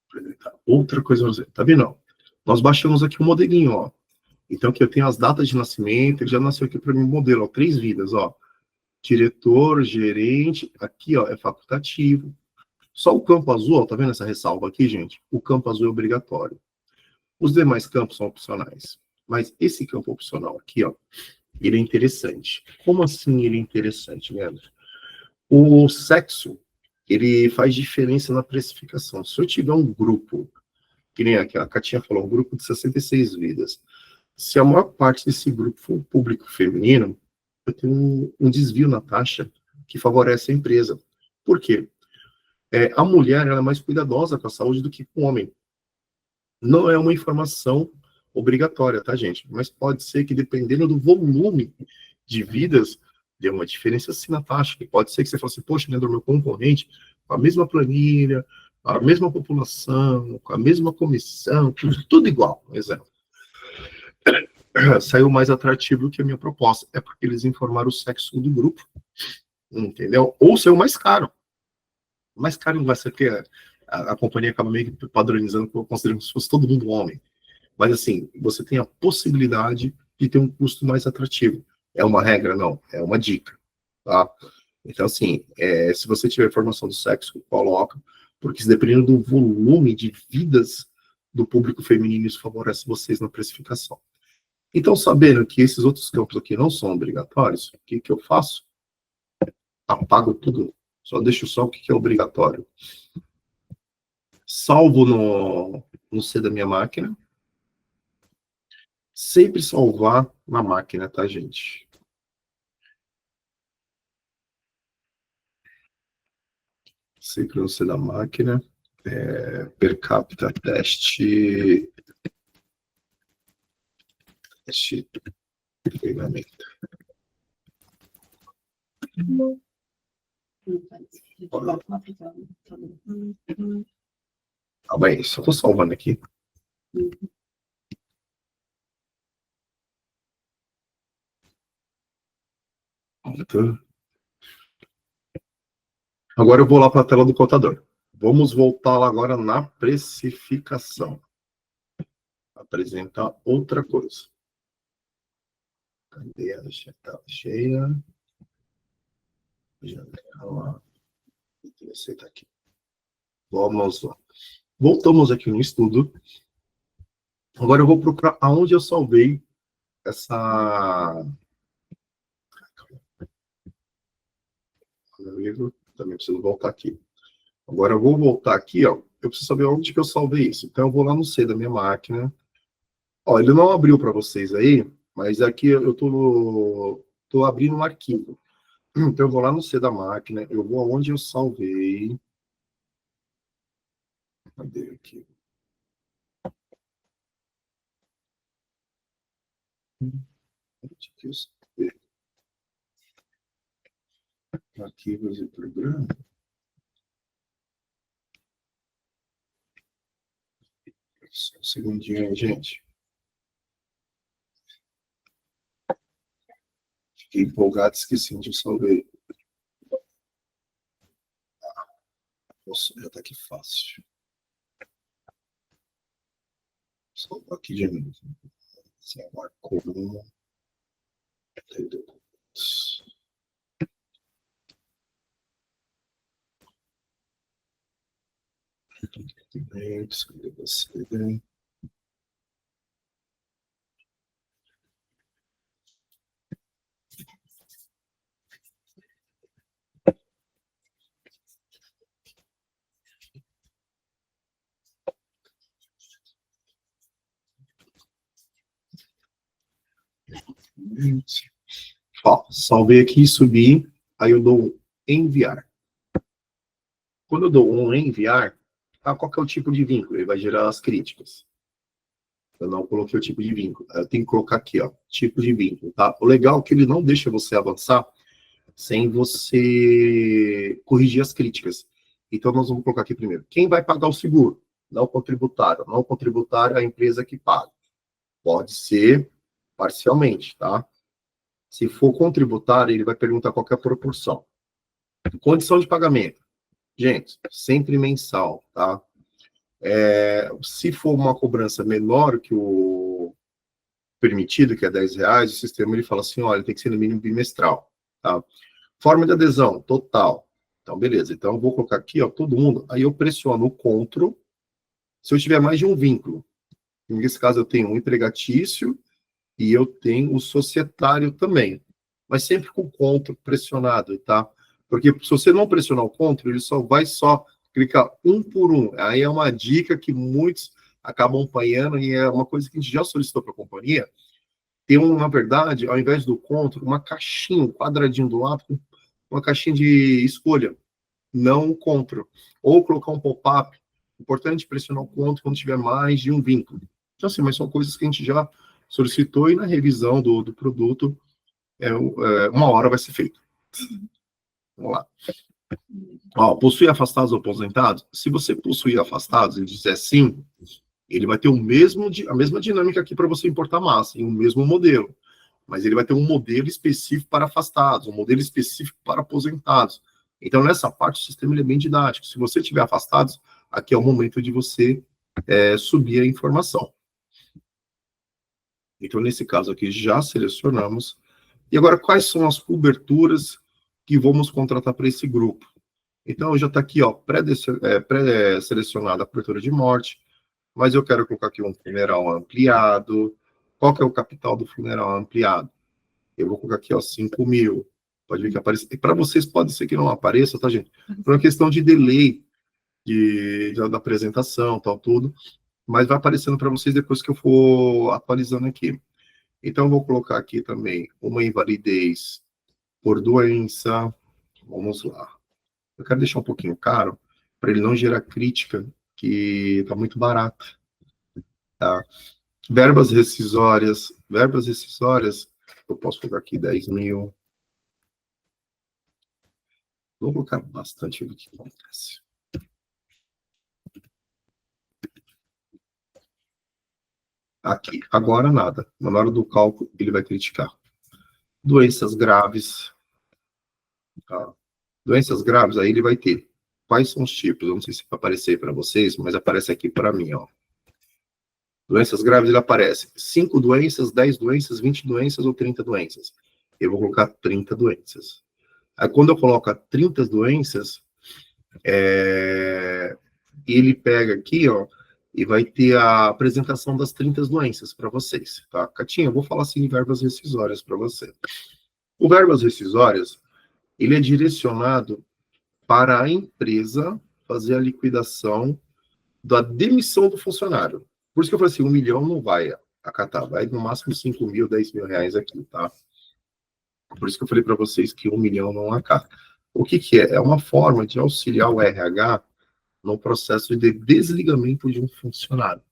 Speaker 1: Apresentar outra coisa pra você. Tá vendo? Nós baixamos aqui um modelinho, ó. Então, aqui eu tenho as datas de nascimento, ele já nasceu aqui para mim o modelo, ó, 3 vidas, ó. Diretor, gerente, aqui, ó, é facultativo. Só o campo azul, ó, tá vendo essa ressalva aqui, gente? O campo azul é obrigatório. Os demais campos são opcionais. Mas esse campo opcional aqui, ó, ele é interessante. Como assim ele é interessante, Leandro? O sexo, ele faz diferença na precificação. Se eu tiver um grupo, que nem aqui, a Catinha falou, um grupo de 66 vidas, se a maior parte desse grupo for público feminino, eu tenho um desvio na taxa que favorece a empresa. Por quê? A mulher ela é mais cuidadosa com a saúde do que com o homem. Não é uma informação obrigatória, tá, gente? Mas pode ser que, dependendo do volume de vidas, dê uma diferença assim na taxa. E pode ser que você fale assim, poxa, Leandro, meu concorrente, com a mesma planilha, a mesma população, com a mesma comissão, tudo igual, por exemplo. Saiu mais atrativo do que a minha proposta. É porque eles informaram o sexo do grupo, entendeu? Ou saiu mais caro. Mais caro não vai ser porque a companhia acaba meio que padronizando, considerando se fosse todo mundo homem. Mas, assim, você tem a possibilidade de ter um custo mais atrativo. É uma regra? Não. É uma dica, tá? Então, assim, se você tiver informação do sexo, coloca, porque dependendo do volume de vidas do público feminino, isso favorece vocês na precificação. Então, sabendo que esses outros campos aqui não são obrigatórios, o que eu faço? Apago tudo. Só deixo só o que é obrigatório. Salvo no C da minha máquina. Sempre salvar na máquina, tá, gente? Sempre no C da máquina. Per capita teste treinamento. Calma aí, só tô salvando aqui. Agora eu vou lá para a tela do contador. Vamos voltar lá agora na precificação. Apresentar outra coisa. Cadê a tela cheia? Janela. Esse tá aqui. Vamos lá. Voltamos aqui no estudo. Agora eu vou procurar aonde eu salvei essa... Também preciso voltar aqui. Agora eu vou voltar aqui, ó. Eu preciso saber onde que eu salvei isso. Então eu vou lá no C da minha máquina. Ó, ele não abriu para vocês aí, mas aqui eu tô abrindo um arquivo. Então eu vou lá no C da máquina, eu vou aonde eu salvei. Cadê aqui? Onde que eu salvei? Arquivos e programa. Só um segundinho aí, gente. Fiquei empolgado, esqueci onde eu salvei. Nossa, já tá aqui fácil. Salvar aqui de novo. Salvar como. Ó, salvei aqui, subi, aí eu dou enviar. Quando eu dou um enviar, qual que é o tipo de vínculo? Ele vai gerar as críticas. Eu não coloquei o tipo de vínculo. Eu tenho que colocar aqui, ó, tipo de vínculo, tá? O legal é que ele não deixa você avançar sem você corrigir as críticas. Então, nós vamos colocar aqui primeiro. Quem vai pagar o seguro? Não o contributário. Não o contributário é a empresa que paga. Pode ser parcialmente, tá? Se for contributário, ele vai perguntar qual que é a proporção. Condição de pagamento. Gente, sempre mensal, tá? Se for uma cobrança menor que o permitido, que é R$10, o sistema ele fala assim, olha, tem que ser no mínimo bimestral, tá? Forma de adesão, total. Então, beleza. Então, eu vou colocar aqui, ó, todo mundo. Aí eu pressiono o CTRL. Se eu tiver mais de um vínculo, nesse caso eu tenho um empregatício e eu tenho o societário também. Mas sempre com o CTRL pressionado, tá? Porque se você não pressionar o CTRL, ele só vai clicar um por um. Aí é uma dica que muitos acabam apanhando e é uma coisa que a gente já solicitou para a companhia. Tem, na verdade, ao invés do CTRL, uma caixinha, um quadradinho do lado, uma caixinha de escolha, não o CTRL. Ou colocar um pop-up. Importante pressionar o CTRL quando tiver mais de um vínculo. Então, assim, mas são coisas que a gente já solicitou e na revisão do produto, uma hora vai ser feito. Vamos lá. Ó, possui afastados ou aposentados? Se você possuir afastados e disser sim, ele vai ter a mesma dinâmica aqui para você importar massa, em um mesmo modelo. Mas ele vai ter um modelo específico para afastados, um modelo específico para aposentados. Então, nessa parte, o sistema ele é bem didático. Se você tiver afastados, aqui é o momento de você subir a informação. Então, nesse caso aqui, já selecionamos. E agora, quais são as coberturas que vamos contratar para esse grupo? Então, já está aqui, ó, pré-selecionada a cobertura de morte, mas eu quero colocar aqui um funeral ampliado. Qual que é o capital do funeral ampliado? Eu vou colocar aqui, ó, 5 mil. Pode ver que aparece. E para vocês pode ser que não apareça, tá, gente? Por uma questão de delay da apresentação, tal, tudo. Mas vai aparecendo para vocês depois que eu for atualizando aqui. Então, eu vou colocar aqui também uma invalidez por doença. Vamos lá. Eu quero deixar um pouquinho caro, para ele não gerar crítica, que está muito barato. Tá? Verbas rescisórias, eu posso colocar aqui 10 mil. Vou colocar bastante o que acontece. Aqui, agora nada. Na hora do cálculo, ele vai criticar. Doenças graves. Tá? Doenças graves, aí ele vai ter. Quais são os tipos? Eu não sei se vai aparecer para vocês, mas aparece aqui para mim, ó. Doenças graves, ele aparece 5 doenças, 10 doenças, 20 doenças ou 30 doenças. Eu vou colocar 30 doenças. Aí, quando eu coloco 30 doenças, ele pega aqui, ó, e vai ter a apresentação das 30 doenças para vocês, tá? Catinha, eu vou falar assim de verbas rescisórias para você. O verbas rescisórias, ele é direcionado para a empresa fazer a liquidação da demissão do funcionário. Por isso que eu falei assim, 1 milhão não vai acatar, vai no máximo 5 mil, 10 mil reais aqui, tá? Por isso que eu falei para vocês que 1 milhão não acata. O que que é? É uma forma de auxiliar o RH no processo de desligamento de um funcionário.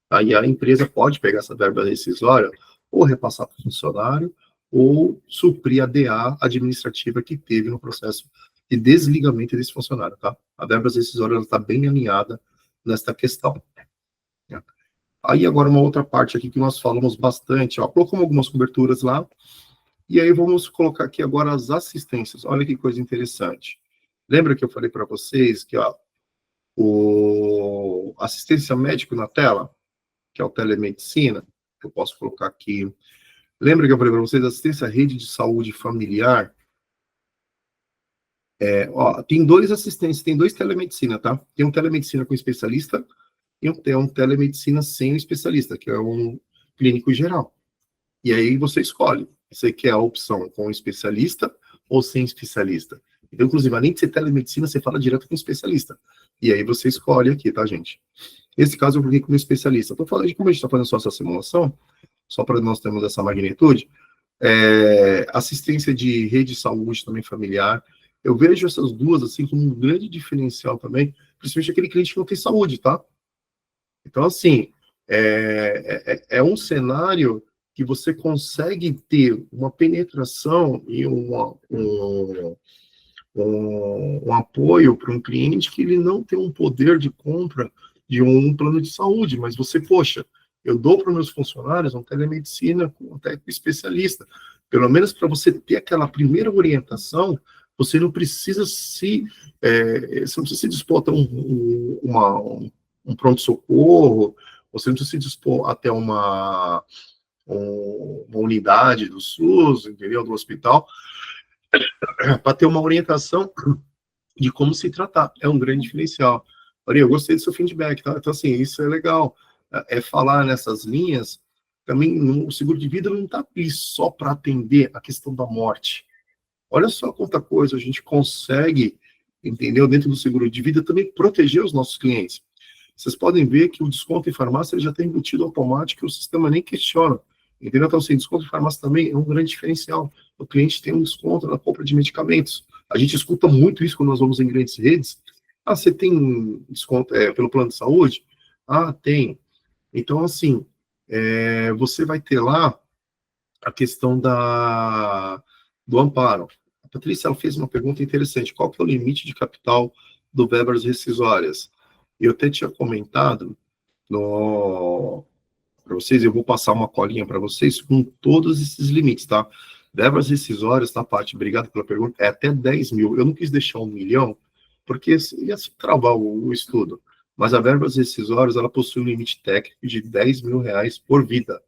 Speaker 1: Aí a empresa pode pegar essa verba rescisória ou repassar para o funcionário ou suprir a DA administrativa que teve no processo de desligamento desse funcionário, tá? A verba rescisória está bem alinhada nesta questão. Aí agora uma outra parte aqui que nós falamos bastante, ó, colocamos algumas coberturas lá, e aí vamos colocar aqui agora as assistências. Olha que coisa interessante. Lembra que eu falei para vocês que, ó, o assistência médico na tela, que é o telemedicina, que eu posso colocar aqui. Lembra que eu falei para vocês, assistência à rede de saúde familiar? Ó, tem 2 assistências, tem 2 telemedicina, tá? Tem um telemedicina com especialista e tem um telemedicina sem o especialista, que é um clínico geral. E aí você escolhe, você quer a opção com especialista ou sem especialista. Então, inclusive, além de ser telemedicina, você fala direto com o especialista. E aí você escolhe aqui, tá, gente? Nesse caso, eu coloquei como especialista. Estou falando de como a gente está fazendo só essa simulação, só para nós termos essa magnitude. Assistência de rede de saúde também familiar. Eu vejo essas duas, assim, como um grande diferencial também, principalmente aquele cliente que não tem saúde, tá? Então, assim, é um cenário que você consegue ter uma penetração e um apoio para um cliente que ele não tem um poder de compra de um plano de saúde, mas você, poxa, eu dou para os meus funcionários uma telemedicina com um técnico especialista, pelo menos para você ter aquela primeira orientação, você não precisa você não precisa se dispor até um pronto-socorro, você não precisa se dispor até uma unidade do SUS, entendeu, do hospital, para ter uma orientação de como se tratar. É um grande diferencial. Olha, eu gostei do seu feedback, tá? Então, assim, isso é legal. Falar nessas linhas, também, o seguro de vida não está ali só para atender a questão da morte. Olha só quanta coisa a gente consegue, entendeu, dentro do seguro de vida, também proteger os nossos clientes. Vocês podem ver que o desconto em farmácia ele já tem embutido automático e o sistema nem questiona. Entendeu? Então, assim, desconto em farmácia também é um grande diferencial. O cliente tem um desconto na compra de medicamentos. A gente escuta muito isso quando nós vamos em grandes redes. Ah, você tem desconto pelo plano de saúde? Ah, tem. Então, assim, você vai ter lá a questão do amparo. A Patrícia ela fez uma pergunta interessante. Qual que é o limite de capital do verbas rescisórias? Eu até tinha comentado para vocês, eu vou passar uma colinha para vocês com todos esses limites, tá? Verbas rescisórias, tá, Paty? Obrigado pela pergunta. É até 10 mil. Eu não quis deixar 1 milhão, porque ia se travar o estudo. Mas a verbas rescisórias, ela possui um limite técnico de 10 mil reais por vida,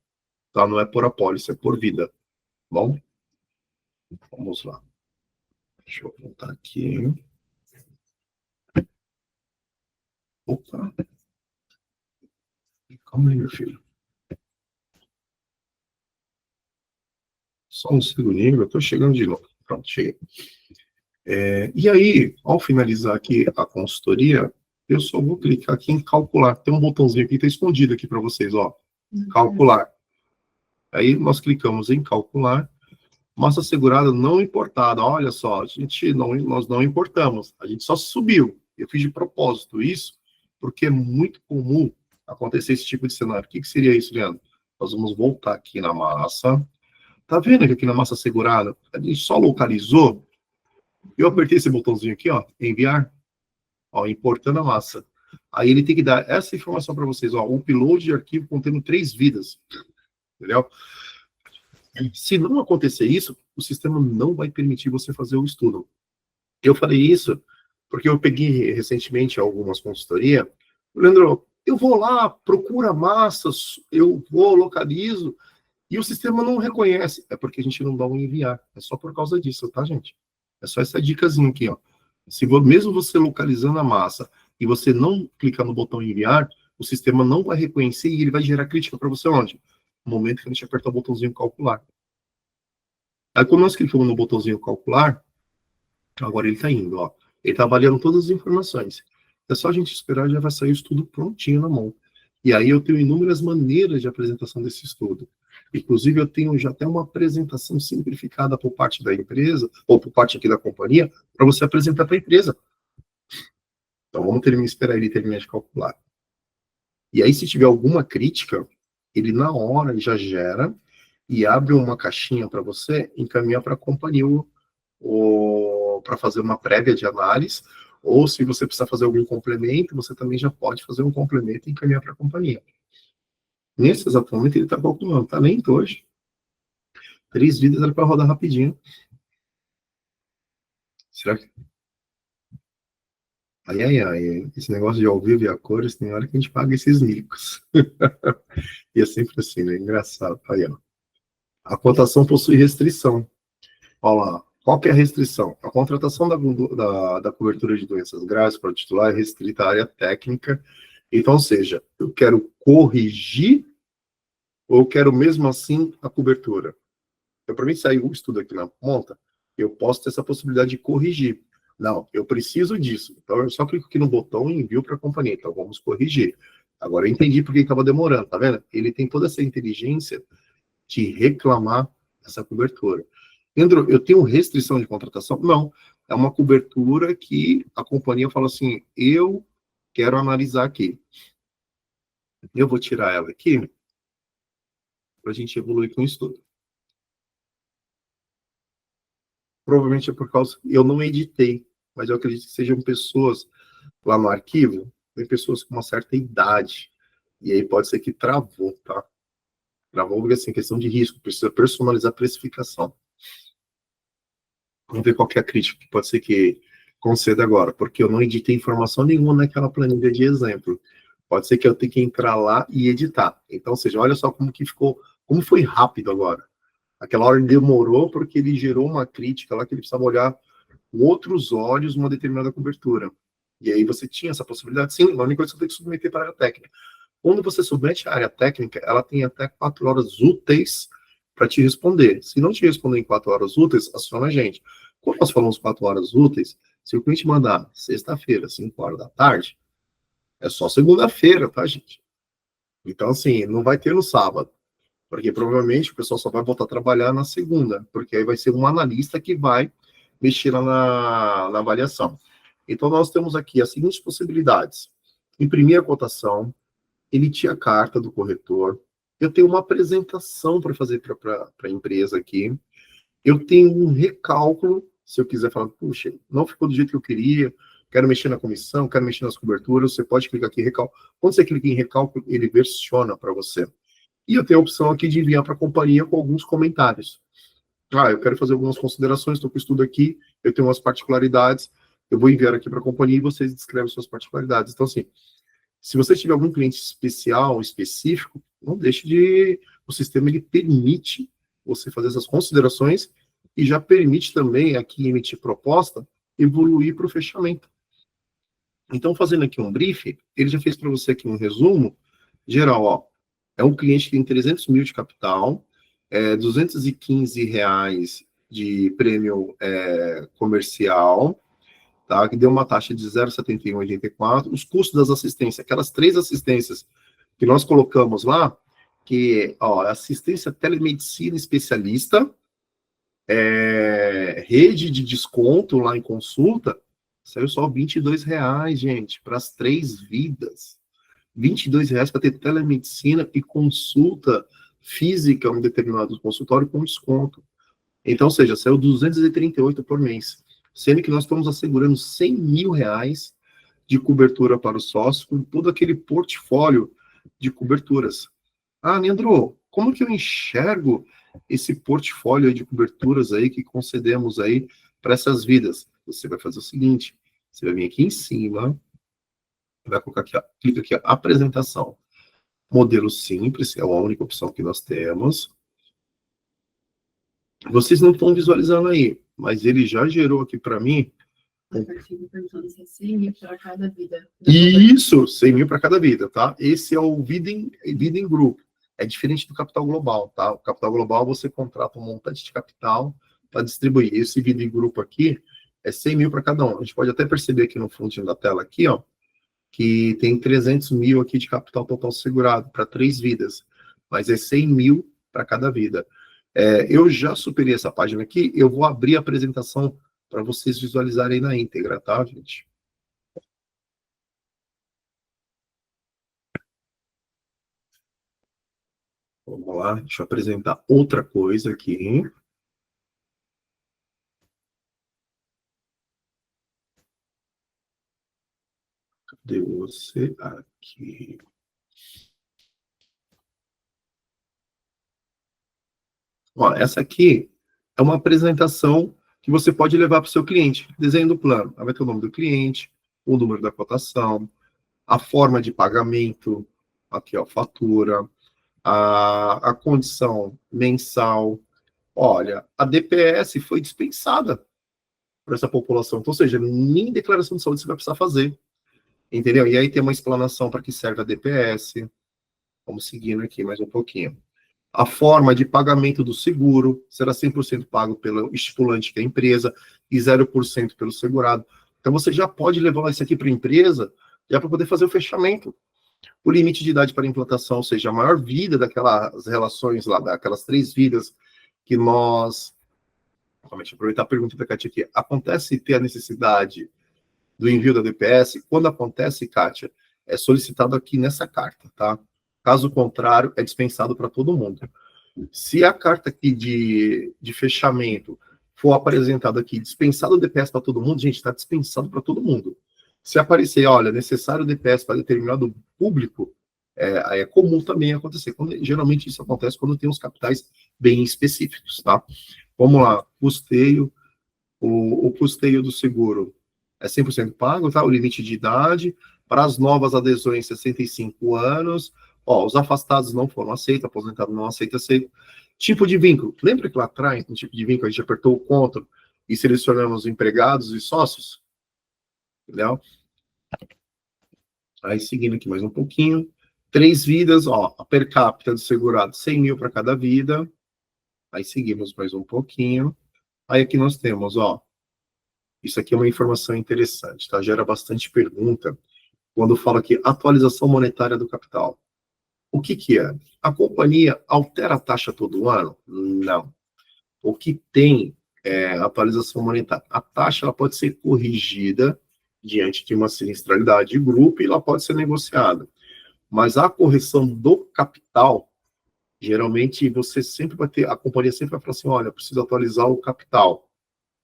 Speaker 1: tá? Não é por apólice, é por vida. Bom? Vamos lá. Deixa eu voltar aqui. Opa. Calma aí, meu filho. Só um segundinho, eu estou chegando de novo. Pronto, cheguei. E aí, ao finalizar aqui a consultoria, eu só vou clicar aqui em calcular. Tem um botãozinho aqui que está escondido aqui para vocês, ó. Calcular. Aí nós clicamos em calcular. Massa segurada não importada. Olha só, nós não importamos. A gente só subiu. Eu fiz de propósito isso, porque é muito comum acontecer esse tipo de cenário. O que seria isso, Leandro? Nós vamos voltar aqui na massa. Tá vendo que aqui na massa segurada, a gente só localizou. Eu apertei esse botãozinho aqui, ó, enviar, ó, importando a massa. Aí ele tem que dar essa informação para vocês, ó, upload de arquivo contendo 3 vidas, entendeu? Se não acontecer isso, o sistema não vai permitir você fazer o estudo. Eu falei isso porque eu peguei recentemente algumas consultorias. Leandro, eu vou lá, procura massas, eu vou, localizo, e o sistema não reconhece. É porque a gente não dá um enviar. É só por causa disso, tá, gente? É só essa dicasinha aqui, ó. Mesmo você localizando a massa e você não clicar no botão enviar, o sistema não vai reconhecer e ele vai gerar crítica para você onde? No momento que a gente apertar o botãozinho calcular. Aí, quando nós clicamos no botãozinho calcular, agora ele está indo, ó. Ele está avaliando todas as informações. É só a gente esperar, já vai sair o estudo prontinho na mão. E aí eu tenho inúmeras maneiras de apresentação desse estudo. Inclusive, eu tenho já até uma apresentação simplificada por parte da empresa, ou por parte aqui da companhia, para você apresentar para a empresa. Então, vamos esperar ele terminar de calcular. E aí, se tiver alguma crítica, ele na hora já gera e abre uma caixinha para você encaminhar para a companhia ou para fazer uma prévia de análise, ou se você precisar fazer algum complemento, você também já pode fazer um complemento e encaminhar para a companhia. Nesse exato momento, ele está calculando, está lento hoje. 3 vidas era para rodar rapidinho. Será que... Ai, esse negócio de ao vivo e a cores, tem hora que a gente paga esses micos. E é sempre assim, né? Engraçado. Aí, ó. A cotação possui restrição. Olha lá. Qual que é a restrição? A contratação da cobertura de doenças graves para o titular é restrita à área técnica. Então, ou seja, eu quero corrigir ou eu quero mesmo assim a cobertura? Então, para mim sair um estudo aqui na ponta, eu posso ter essa possibilidade de corrigir. Não, eu preciso disso. Então, eu só clico aqui no botão e envio para a companhia. Então, vamos corrigir. Agora, eu entendi por que estava demorando, tá vendo? Ele tem toda essa inteligência de reclamar essa cobertura. Leandro, eu tenho restrição de contratação? Não. É uma cobertura que a companhia fala assim, eu quero analisar aqui. Eu vou tirar ela aqui para a gente evoluir com o estudo. Provavelmente é por causa... Eu não editei, mas eu acredito que sejam pessoas lá no arquivo, tem pessoas com uma certa idade. E aí pode ser que travou, tá? Travou porque, assim, questão de risco, precisa personalizar a precificação. Vamos ver qual que é a crítica, que pode ser que conceda agora, porque eu não editei informação nenhuma naquela planilha de exemplo. Pode ser que eu tenha que entrar lá e editar. Então, ou seja, olha só como que ficou, como foi rápido agora. Aquela hora demorou porque ele gerou uma crítica lá que ele precisava olhar com outros olhos uma determinada cobertura. E aí você tinha essa possibilidade, sim, a única coisa que você tem que submeter para a área técnica. Quando você submete a área técnica, ela tem até 4 horas úteis para te responder. Se não te responder em 4 horas úteis, aciona a gente. Quando nós falamos 4 horas úteis, se o cliente mandar sexta-feira, 5 horas da tarde, é só segunda-feira, tá, gente? Então, assim, não vai ter no sábado, porque provavelmente o pessoal só vai voltar a trabalhar na segunda, porque aí vai ser um analista que vai mexer lá na avaliação. Então, nós temos aqui as seguintes possibilidades. Imprimir a cotação, emitir a carta do corretor, eu tenho uma apresentação para fazer para a empresa aqui, eu tenho um recálculo, se eu quiser falar, puxa, não ficou do jeito que eu queria, quero mexer na comissão, quero mexer nas coberturas, você pode clicar aqui em recálculo. Quando você clica em recálculo, ele versiona para você. E eu tenho a opção aqui de enviar para a companhia com alguns comentários. Ah, eu quero fazer algumas considerações, estou com o estudo aqui, eu tenho umas particularidades, eu vou enviar aqui para a companhia e vocês descrevem suas particularidades. Então, assim, se você tiver algum cliente especial, específico, não deixe de... O sistema, ele permite você fazer essas considerações e já permite também, aqui, emitir proposta, evoluir para o fechamento. Então, fazendo aqui um brief, ele já fez para você aqui um resumo geral, ó. É um cliente que tem 300 mil de capital, R$215 de prêmio comercial, tá? Que deu uma taxa de 0,7184. Os custos das assistências, aquelas 3 assistências que nós colocamos lá, que, ó, assistência telemedicina especialista, rede de desconto lá em consulta, saiu só R$22, gente, para as 3 vidas. R$22 para ter telemedicina e consulta física em um determinado consultório com desconto. Então, ou seja, saiu 238 por mês. Sendo que nós estamos assegurando R$100 mil de cobertura para o sócio, com todo aquele portfólio de coberturas. Ah, Leandro, como que eu enxergo esse portfólio de coberturas aí que concedemos aí para essas vidas? Você vai fazer o seguinte, você vai vir aqui em cima, vai colocar aqui, ó, clica aqui, ó, apresentação. Modelo simples, é a única opção que nós temos. Vocês não estão visualizando aí, mas ele já gerou aqui para mim
Speaker 2: A cartinha perguntando se é 100 mil para cada vida.
Speaker 1: Isso, 100 mil para cada vida, tá? Esse é o vida em grupo. É diferente do capital global, tá? O capital global você contrata um montante de capital para distribuir. Esse vida em grupo aqui é 100 mil para cada um. A gente pode até perceber aqui no fundinho da tela aqui, ó, que tem 300 mil aqui de capital total segurado para 3 vidas, mas é 100 mil para cada vida. Eu já superei essa página aqui, eu vou abrir a apresentação para vocês visualizarem na íntegra, tá, gente? Vamos lá, deixa eu apresentar outra coisa aqui. Cadê você? Aqui. Ó, essa aqui é uma apresentação que você pode levar para o seu cliente. Desenho do plano. Vai ter o nome do cliente, o número da cotação, a forma de pagamento, aqui, ó, fatura, a condição mensal. Olha, a DPS foi dispensada para essa população. Então, ou seja, nem declaração de saúde você vai precisar fazer. Entendeu? E aí tem uma explanação para que serve a DPS. Vamos seguindo aqui mais um pouquinho. A forma de pagamento do seguro será 100% pago pelo estipulante, que é a empresa, e 0% pelo segurado. Então, você já pode levar isso aqui para a empresa, já para poder fazer o fechamento. O limite de idade para implantação, ou seja, a maior vida daquelas relações lá, daquelas 3 vidas que nós... Deixa eu aproveitar a pergunta da Kátia aqui. Acontece ter a necessidade do envio da DPS? Quando acontece, Kátia, é solicitado aqui nessa carta, tá? Caso contrário, é dispensado para todo mundo. Se a carta aqui de fechamento for apresentada aqui, dispensado o DPS para todo mundo, gente, está dispensado para todo mundo. Se aparecer, olha, necessário DPS para determinado público, é comum também acontecer. Geralmente isso acontece quando tem uns capitais bem específicos, tá? Vamos lá, custeio. O custeio do seguro é 100% pago, tá? O limite de idade. Para as novas adesões, 65 anos. Ó, os afastados não foram aceitos, aposentado não aceita. Tipo de vínculo. Lembra que lá atrás, no tipo de vínculo, a gente apertou o CTRL e selecionamos empregados e sócios? Entendeu? Aí, seguindo aqui mais um pouquinho. 3 vidas, ó, a per capita do segurado, 100 mil para cada vida. Aí, seguimos mais um pouquinho. Aí, aqui nós temos, ó, isso aqui é uma informação interessante, tá? Gera bastante pergunta quando fala aqui atualização monetária do capital. O que que é? A companhia altera a taxa todo ano? Não. O que tem é atualização monetária. A taxa ela pode ser corrigida diante de uma sinistralidade de grupo e ela pode ser negociada. Mas a correção do capital, geralmente você sempre vai ter, a companhia sempre vai falar assim, olha, preciso atualizar o capital.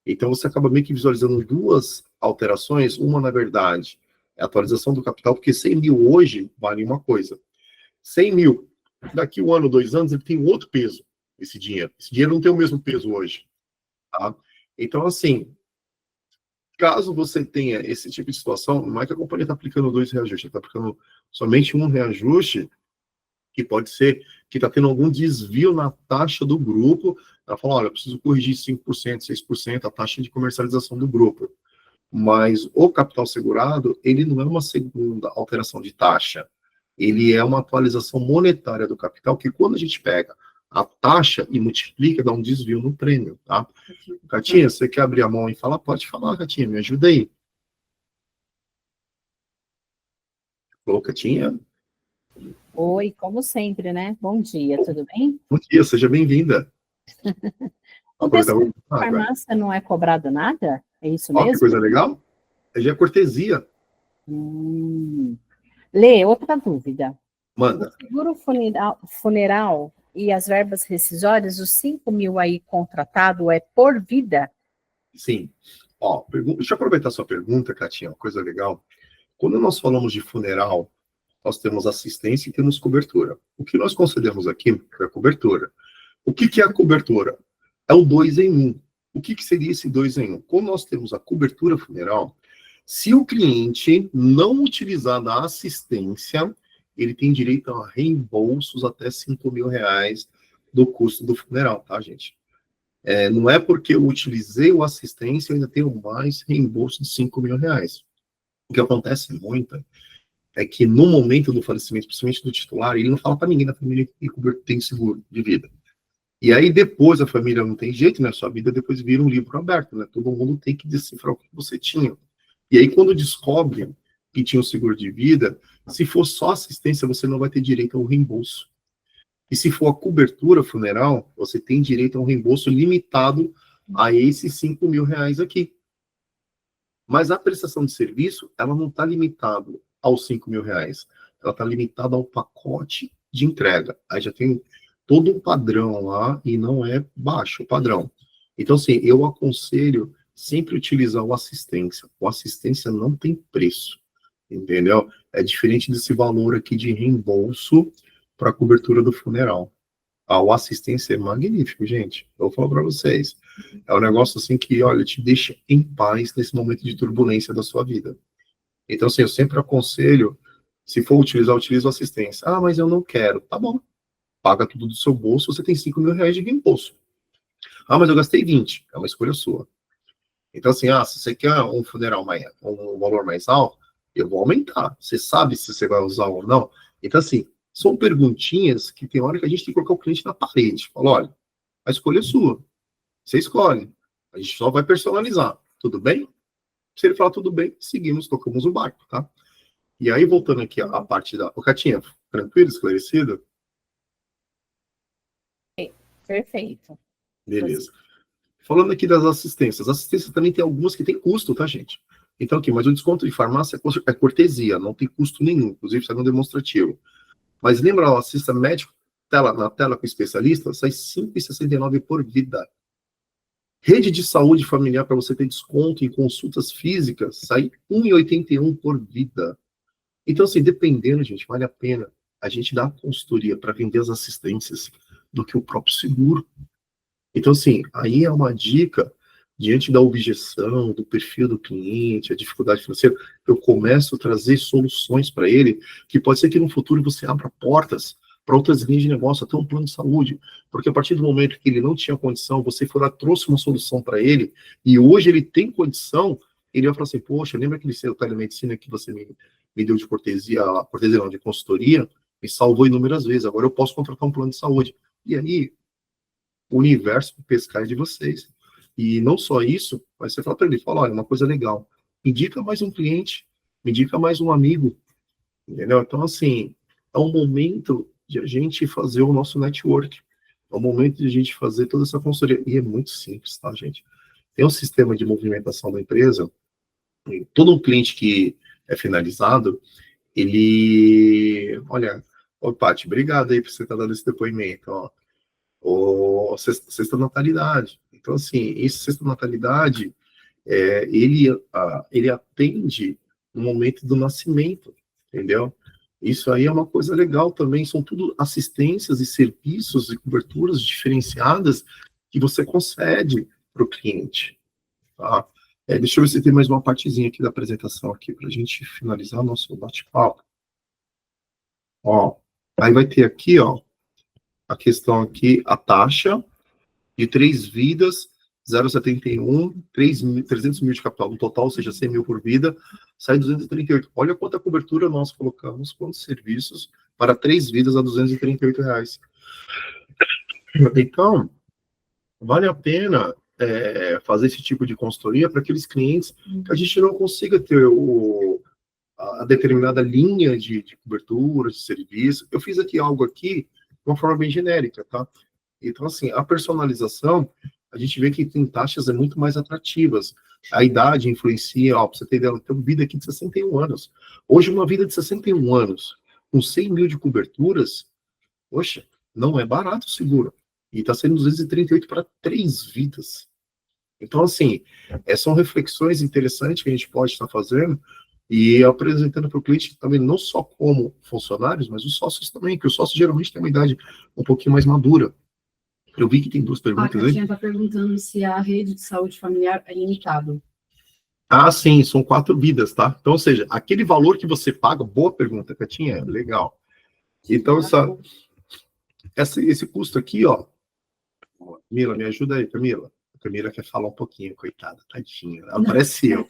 Speaker 1: Então você acaba meio que visualizando 2 alterações. Uma, na verdade, é a atualização do capital, porque 100 mil hoje vale uma coisa. 100 mil, daqui 1 ano, 2 anos, ele tem outro peso, esse dinheiro. Esse dinheiro não tem o mesmo peso hoje. Tá? Então, assim, caso você tenha esse tipo de situação, não é que a companhia está aplicando 2 reajustes, está aplicando somente 1 reajuste, que pode ser que está tendo algum desvio na taxa do grupo. Ela fala, olha, eu preciso corrigir 5%, 6% a taxa de comercialização do grupo. Mas o capital segurado, ele não é uma segunda alteração de taxa. Ele é uma atualização monetária do capital, que quando a gente pega a taxa e multiplica, dá um desvio no prêmio, tá? Catinha, você quer abrir a mão e falar? Pode falar, Catinha, me ajuda aí. Ô, Catinha.
Speaker 3: Oi, como sempre, né? Bom dia, tudo bem?
Speaker 1: Bom dia, seja bem-vinda.
Speaker 3: O desconto da farmácia não é cobrado nada? É isso mesmo?
Speaker 1: Ó, que coisa legal. É já cortesia.
Speaker 3: Lê, outra dúvida.
Speaker 1: Manda.
Speaker 3: O seguro funeral e as verbas rescisórias, os 5 mil aí contratado é por vida?
Speaker 1: Sim. Ó, deixa eu aproveitar a sua pergunta, Catinha, uma coisa legal. Quando nós falamos de funeral, nós temos assistência e temos cobertura. O que nós concedemos aqui é a cobertura. O que é a cobertura? É o 2 em 1. O que seria esse 2 em 1? Quando nós temos a cobertura funeral, se o cliente não utilizar da assistência, ele tem direito a reembolsos até 5 mil reais do custo do funeral, tá, gente? Não é porque eu utilizei o assistência, eu ainda tenho mais reembolso de 5 mil reais. O que acontece muito é que no momento do falecimento, principalmente do titular, ele não fala para ninguém da família que tem seguro de vida. E aí depois a família não tem jeito, né? Sua vida depois vira um livro aberto, né? Todo mundo tem que decifrar o que você tinha. E aí quando descobre que tinha um seguro de vida, se for só assistência, você não vai ter direito ao reembolso. E se for a cobertura funeral, você tem direito a um reembolso limitado a esses 5 mil reais aqui. Mas a prestação de serviço, ela não está limitada aos 5 mil reais. Ela está limitada ao pacote de entrega. Aí já tem todo um padrão lá e não é baixo o padrão. Então, assim, eu aconselho sempre utilizar o assistência. O assistência não tem preço, entendeu? É diferente desse valor aqui de reembolso para a cobertura do funeral. O assistência é magnífico, gente. Eu vou falar para vocês. É um negócio assim que, olha, te deixa em paz nesse momento de turbulência da sua vida. Então, assim, eu sempre aconselho, se for utilizar, utilize o assistência. Ah, mas eu não quero. Tá bom. Paga tudo do seu bolso, você tem 5 mil reais de reembolso. Ah, mas eu gastei 20. É uma escolha sua. Então, assim, se você quer um funeral um valor mais alto, eu vou aumentar. Você sabe se você vai usar ou não. Então, assim, são perguntinhas que tem hora que a gente tem que colocar o cliente na parede. Fala, olha, a escolha é sua. Você escolhe. A gente só vai personalizar. Tudo bem? Se ele falar tudo bem, seguimos, tocamos o barco, tá? E aí, voltando aqui a parte da... Ô, Catinha, tranquilo, esclarecido?
Speaker 3: Perfeito.
Speaker 1: Beleza. Falando aqui das assistências. As assistências também tem algumas que tem custo, tá, gente? Então, aqui, mas o desconto de farmácia é cortesia, não tem custo nenhum. Inclusive, sai no demonstrativo. Mas lembra, o assista médico na tela com especialista, sai R$ 5,69 por vida. Rede de saúde familiar, para você ter desconto em consultas físicas, sai R$ 1,81 por vida. Então, assim, dependendo, gente, vale a pena a gente dar consultoria para vender as assistências do que o próprio seguro. Então, assim, aí é uma dica, diante da objeção, do perfil do cliente, a dificuldade financeira, eu começo a trazer soluções para ele, que pode ser que no futuro você abra portas para outras linhas de negócio, até um plano de saúde, porque a partir do momento que ele não tinha condição, você foi lá, trouxe uma solução para ele, e hoje ele tem condição, ele vai falar assim, poxa, lembra aquele seu telemedicina que você me deu de cortesia não, de consultoria, me salvou inúmeras vezes, agora eu posso contratar um plano de saúde. E aí, o universo pescar é de vocês. E não só isso, mas você fala para ele, olha, uma coisa legal, indica mais um cliente, me indica mais um amigo, entendeu? Então, assim, é um momento de a gente fazer o nosso network, é um momento de a gente fazer toda essa consultoria, e é muito simples, tá, gente? Tem um sistema de movimentação da empresa, e todo um cliente que é finalizado, ele, olha, Paty, obrigado aí por você estar dando esse depoimento, ó. Ou sexta natalidade. Então, assim, esse sexta natalidade, ele atende no momento do nascimento, entendeu? Isso aí é uma coisa legal também, são tudo assistências e serviços e coberturas diferenciadas que você concede para o cliente, tá? Deixa eu ver se tem mais uma partezinha aqui da apresentação aqui, para a gente finalizar o nosso bate-papo. Ó, aí vai ter aqui, ó, a questão aqui, a taxa de 3 vidas, 0,71, 300 mil de capital no total, ou seja, 100 mil por vida, sai 238. Olha quanta cobertura nós colocamos, quantos serviços para 3 vidas a R$238. Então, vale a pena fazer esse tipo de consultoria para aqueles clientes que a gente não consiga ter a determinada linha de cobertura, de serviço. Eu fiz aqui algo aqui de uma forma bem genérica, tá? Então, assim, a personalização, a gente vê que tem taxas muito mais atrativas. A idade influencia, ó, pra você ter ideia, tem uma vida aqui de 61 anos. Hoje, uma vida de 61 anos, com 100 mil de coberturas, poxa, não é barato o seguro. E está sendo 238 para 3 vidas. Então, assim, são reflexões interessantes que a gente pode estar fazendo e apresentando para o cliente também, não só como funcionários, mas os sócios também, que os sócios geralmente têm uma idade um pouquinho mais madura. Eu vi que tem 2 perguntas aí.
Speaker 2: A Catinha está perguntando se a rede de saúde familiar é limitado.
Speaker 1: Ah, sim, são 4 vidas, tá? Então, ou seja, aquele valor que você paga, boa pergunta, Catinha, legal. Então, esse custo aqui, ó, Camila, me ajuda aí, Camila. A Camila quer falar um pouquinho, coitada, tadinha. Ela parece eu.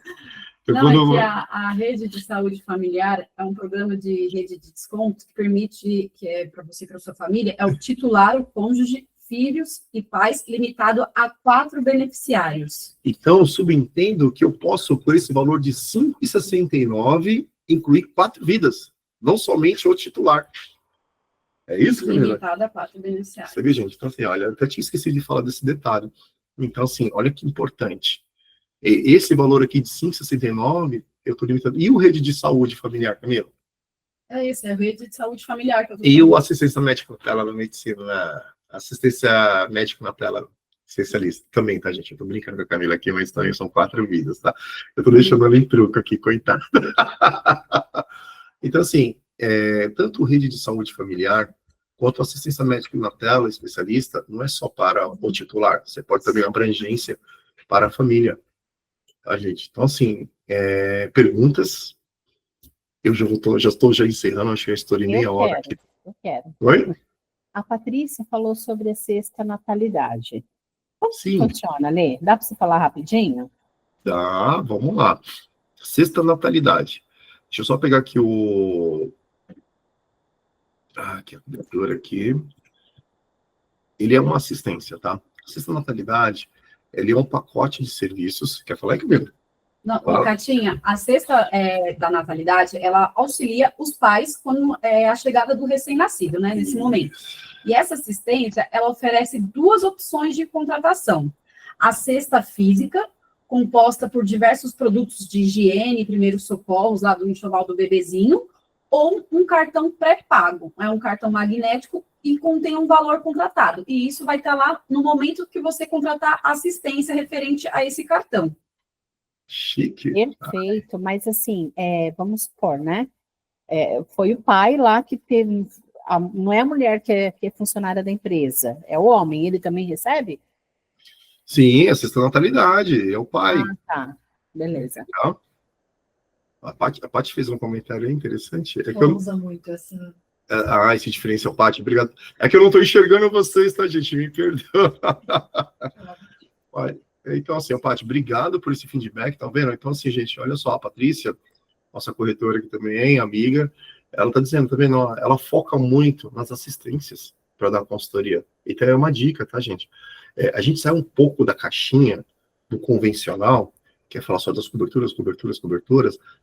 Speaker 2: Não, é que a rede de saúde familiar é um programa de rede de desconto que permite, que é para você e para sua família, é o titular, o cônjuge, filhos e pais, limitado a 4 beneficiários.
Speaker 1: Então, eu subentendo que eu posso, por esse valor de R$ 5,69, incluir 4 vidas, não somente o titular. É isso, Camila?
Speaker 2: Limitado a 4 beneficiários.
Speaker 1: Você vê, gente? Então, assim, olha, eu até tinha esquecido de falar desse detalhe. Então, assim, olha que importante. Esse valor aqui de 5,69, eu estou limitando. E o rede de saúde familiar, Camila?
Speaker 2: É isso, é a rede de saúde familiar. Que eu tô
Speaker 1: E
Speaker 2: falando.
Speaker 1: o assistência médica na tela na medicina, assistência médica na tela, especialista. Também, tá, gente? Eu tô brincando com a Camila aqui, mas também são 4 vidas, tá? Eu tô deixando ela em truco aqui, coitada. Então, assim, tanto rede de saúde familiar, quanto assistência médica na tela, especialista, não é só para o titular, você pode também abrangência para a família, tá, gente? Então, assim, perguntas, eu já estou encerrando, acho que já estourei meia hora aqui.
Speaker 3: Eu quero.
Speaker 1: Oi?
Speaker 3: A Patrícia falou sobre a sexta natalidade. Como que
Speaker 1: Sim.
Speaker 3: funciona, Lê? Dá para você falar rapidinho?
Speaker 1: Tá, vamos lá. Sexta natalidade. Deixa eu só pegar aqui aqui a cobertura aqui. Ele é uma assistência, tá? A sexta natalidade, ele é um pacote de serviços. Quer falar aí, Camila?
Speaker 2: Não, Catinha, a cesta da natalidade, ela auxilia os pais quando é a chegada do recém-nascido, né, nesse momento. E essa assistência, ela oferece 2 opções de contratação. A cesta física, composta por diversos produtos de higiene, primeiros socorros, lá do enxoval do bebezinho, ou um cartão pré-pago. É um cartão magnético e contém um valor contratado. E isso vai estar lá no momento que você contratar a assistência referente a esse cartão.
Speaker 1: Chique.
Speaker 3: Perfeito, mas assim, vamos supor, né? Foi o pai lá que teve. Não é a mulher que é funcionária da empresa, é o homem, ele também recebe?
Speaker 1: Sim, a sexta natalidade, é o pai.
Speaker 3: Ah, tá. Beleza.
Speaker 1: Tá? A Paty fez um comentário interessante.
Speaker 2: Usa muito essa...
Speaker 1: Esse diferencial, Paty, obrigado. É que eu não estou enxergando vocês, tá, gente? Me perdoa. Então, assim, Paty, obrigado por esse feedback, tá vendo? Então, assim, gente, olha só, a Patrícia, nossa corretora aqui também, amiga, ela tá dizendo, tá vendo? Ela foca muito nas assistências para dar consultoria. Então, é uma dica, tá, gente? A gente sai um pouco da caixinha do convencional, que é falar só das coberturas,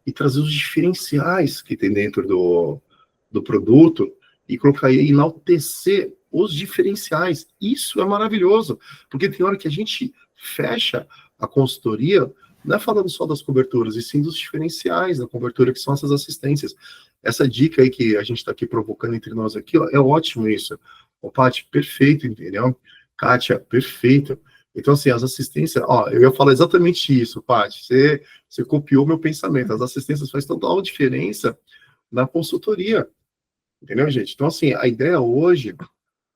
Speaker 1: e trazer os diferenciais que tem dentro do produto e colocar aí, enaltecer os diferenciais. Isso é maravilhoso, porque tem hora que a gente fecha a consultoria, não é falando só das coberturas, e sim dos diferenciais da cobertura, que são essas assistências. Essa dica aí que a gente está aqui provocando entre nós aqui, ó, é ótimo isso. Paty, perfeito, entendeu? Kátia, perfeito. Então, assim, as assistências, eu ia falar exatamente isso, Paty, você copiou meu pensamento. As assistências fazem total diferença na consultoria, entendeu, gente? Então, assim, a ideia hoje,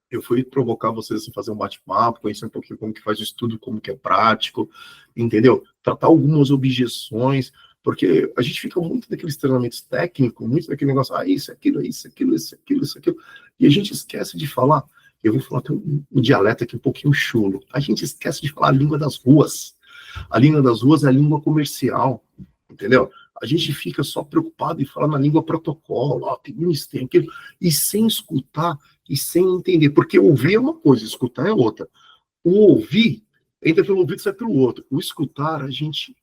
Speaker 1: eu fui provocar vocês a fazer um bate-papo, conhecer um pouquinho como que faz o estudo, como que é prático, entendeu? Tratar algumas objeções, porque a gente fica muito naqueles treinamentos técnicos, muito daquele negócio, isso, aquilo, e a gente esquece de falar. Eu vou falar até um dialeto aqui um pouquinho chulo. A gente esquece de falar a língua das ruas. A língua das ruas é a língua comercial, entendeu? A gente fica só preocupado em falar na língua protocolo, tem isso, tem aquilo, e sem escutar, e sem entender. Porque ouvir é uma coisa, escutar é outra. O ouvir entra pelo ouvido e sai pelo outro. O escutar, a gente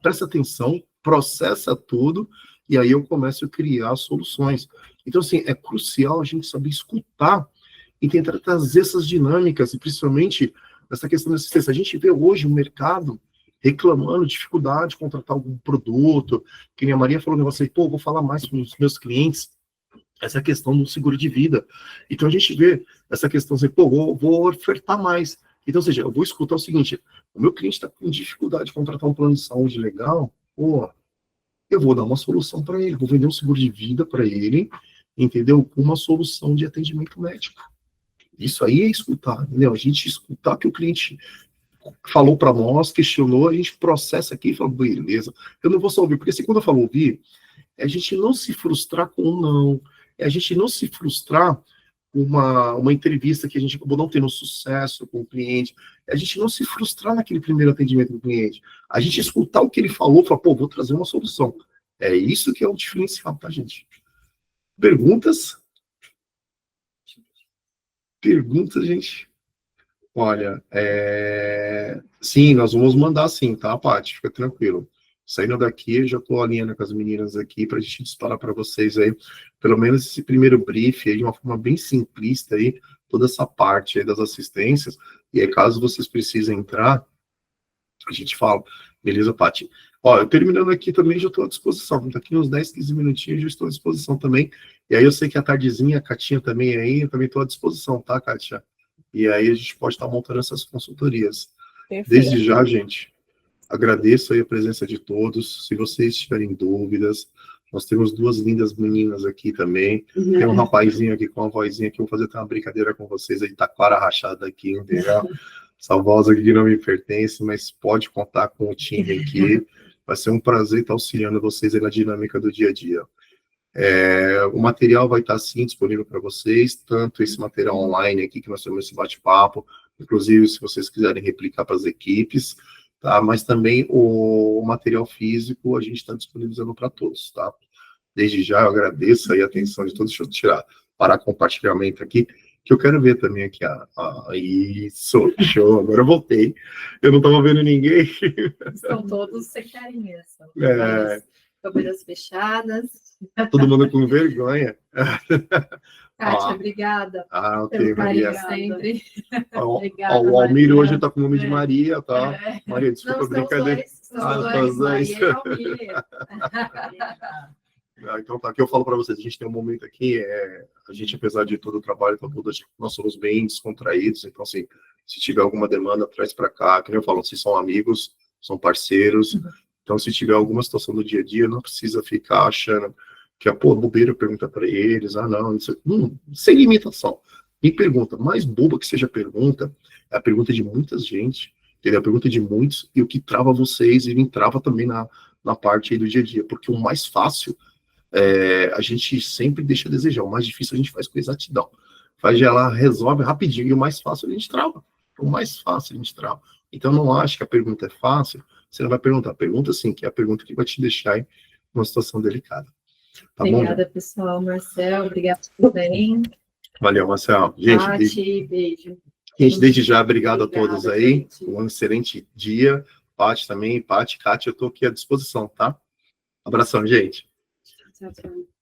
Speaker 1: presta atenção, processa tudo, e aí eu começo a criar soluções. Então, assim, é crucial a gente saber escutar e tentar trazer essas dinâmicas, e principalmente nessa questão da assistência. A gente vê hoje o mercado reclamando dificuldade de contratar algum produto, que nem a Maria falou um negócio aí, vou falar mais com os meus clientes, essa questão do seguro de vida. Então a gente vê essa questão assim, vou ofertar mais. Então, ou seja, eu vou escutar o seguinte, o meu cliente está com dificuldade de contratar um plano de saúde legal, eu vou dar uma solução para ele, vou vender um seguro de vida para ele, entendeu? Com uma solução de atendimento médico. Isso aí é escutar, entendeu? A gente escutar que o cliente falou para nós, questionou, a gente processa aqui e fala, beleza, eu não vou só ouvir, porque assim, quando eu falo ouvir, é a gente não se frustrar com um não, é a gente não se frustrar uma entrevista que a gente acabou não tendo sucesso com o cliente, a gente não se frustrar naquele primeiro atendimento do cliente, a gente escutar o que ele falou, falar, pô, vou trazer uma solução. É isso que é o diferencial, tá, gente? Perguntas? Perguntas, gente? Olha, sim, nós vamos mandar sim, tá, Paty? Fica tranquilo. Saindo daqui, eu já estou alinhando com as meninas aqui para a gente disparar para vocês aí, pelo menos esse primeiro brief aí, de uma forma bem simplista aí, toda essa parte aí das assistências, e aí caso vocês precisem entrar, a gente fala, beleza, Paty? Ó, eu terminando aqui também, já estou à disposição, daqui uns 10, 15 minutinhos, já estou à disposição também, e aí eu sei que a tardezinha, a Catinha também aí, eu também estou à disposição, tá, Kátia? E aí a gente pode estar montando essas consultorias.
Speaker 3: Perfeito.
Speaker 1: Desde já, gente, agradeço aí a presença de todos. Se vocês tiverem dúvidas, nós temos duas lindas meninas aqui também. Tem um rapazinho aqui com uma vozinha que eu vou fazer até uma brincadeira com vocês aí, tá clara rachada aqui, entendeu? Essa voz aqui não me pertence, mas pode contar com o time aqui. Vai ser um prazer estar auxiliando vocês aí na dinâmica do dia a dia. O material vai estar, sim, disponível para vocês, tanto esse material online aqui, que nós temos esse bate-papo, inclusive, se vocês quiserem replicar para as equipes, tá? Mas também o material físico a gente está disponibilizando para todos, tá? Desde já eu agradeço aí a atenção de todos. Deixa eu parar compartilhamento aqui, que eu quero ver também aqui. Isso, show, agora eu voltei. Eu não estava vendo ninguém.
Speaker 4: São todos sem carinha, são câmeras fechadas.
Speaker 1: Todo mundo com vergonha.
Speaker 4: Kátia, obrigada
Speaker 1: Ok,
Speaker 4: pelo carinho
Speaker 1: Maria.
Speaker 4: sempre.
Speaker 2: Obrigada,
Speaker 1: O Almir
Speaker 2: Maria.
Speaker 1: hoje está com o nome de Maria, tá? Maria, desculpa a brincadeira.
Speaker 4: Os dois,
Speaker 1: Tá,
Speaker 4: Maria e Almir.
Speaker 1: Então tá, aqui eu falo para vocês, a gente tem um momento aqui, a gente, apesar de todo o trabalho, nós somos bem descontraídos, então assim, se tiver alguma demanda, traz para cá, que nem eu falo, vocês são amigos, são parceiros, então se tiver alguma situação do dia a dia, não precisa ficar achando que bobeira pergunta para eles, não, isso, sem limitação. Me pergunta, mais boba que seja a pergunta, é a pergunta de muita gente, entendeu? A pergunta de muitos, e o que trava vocês, e me trava também na parte aí do dia a dia, porque o mais fácil, a gente sempre deixa a desejar, o mais difícil a gente faz com exatidão. Faz ela resolve rapidinho, e o mais fácil a gente trava. O mais fácil a gente trava. Então não acho que a pergunta é fácil, você não vai perguntar. Pergunta sim, que é a pergunta que vai te deixar em uma situação delicada. Tá
Speaker 4: Obrigada,
Speaker 1: bom?
Speaker 4: pessoal. Marcel, obrigada também.
Speaker 1: Valeu, Marcel. Gente,
Speaker 4: Paty, beijo.
Speaker 1: gente, desde já, obrigado a todos
Speaker 4: Obrigada,
Speaker 1: aí.
Speaker 4: gente.
Speaker 1: Um excelente dia. Paty também, Paty, Kátia, eu tô aqui à disposição, tá? Abração, gente.
Speaker 4: Tchau, tchau.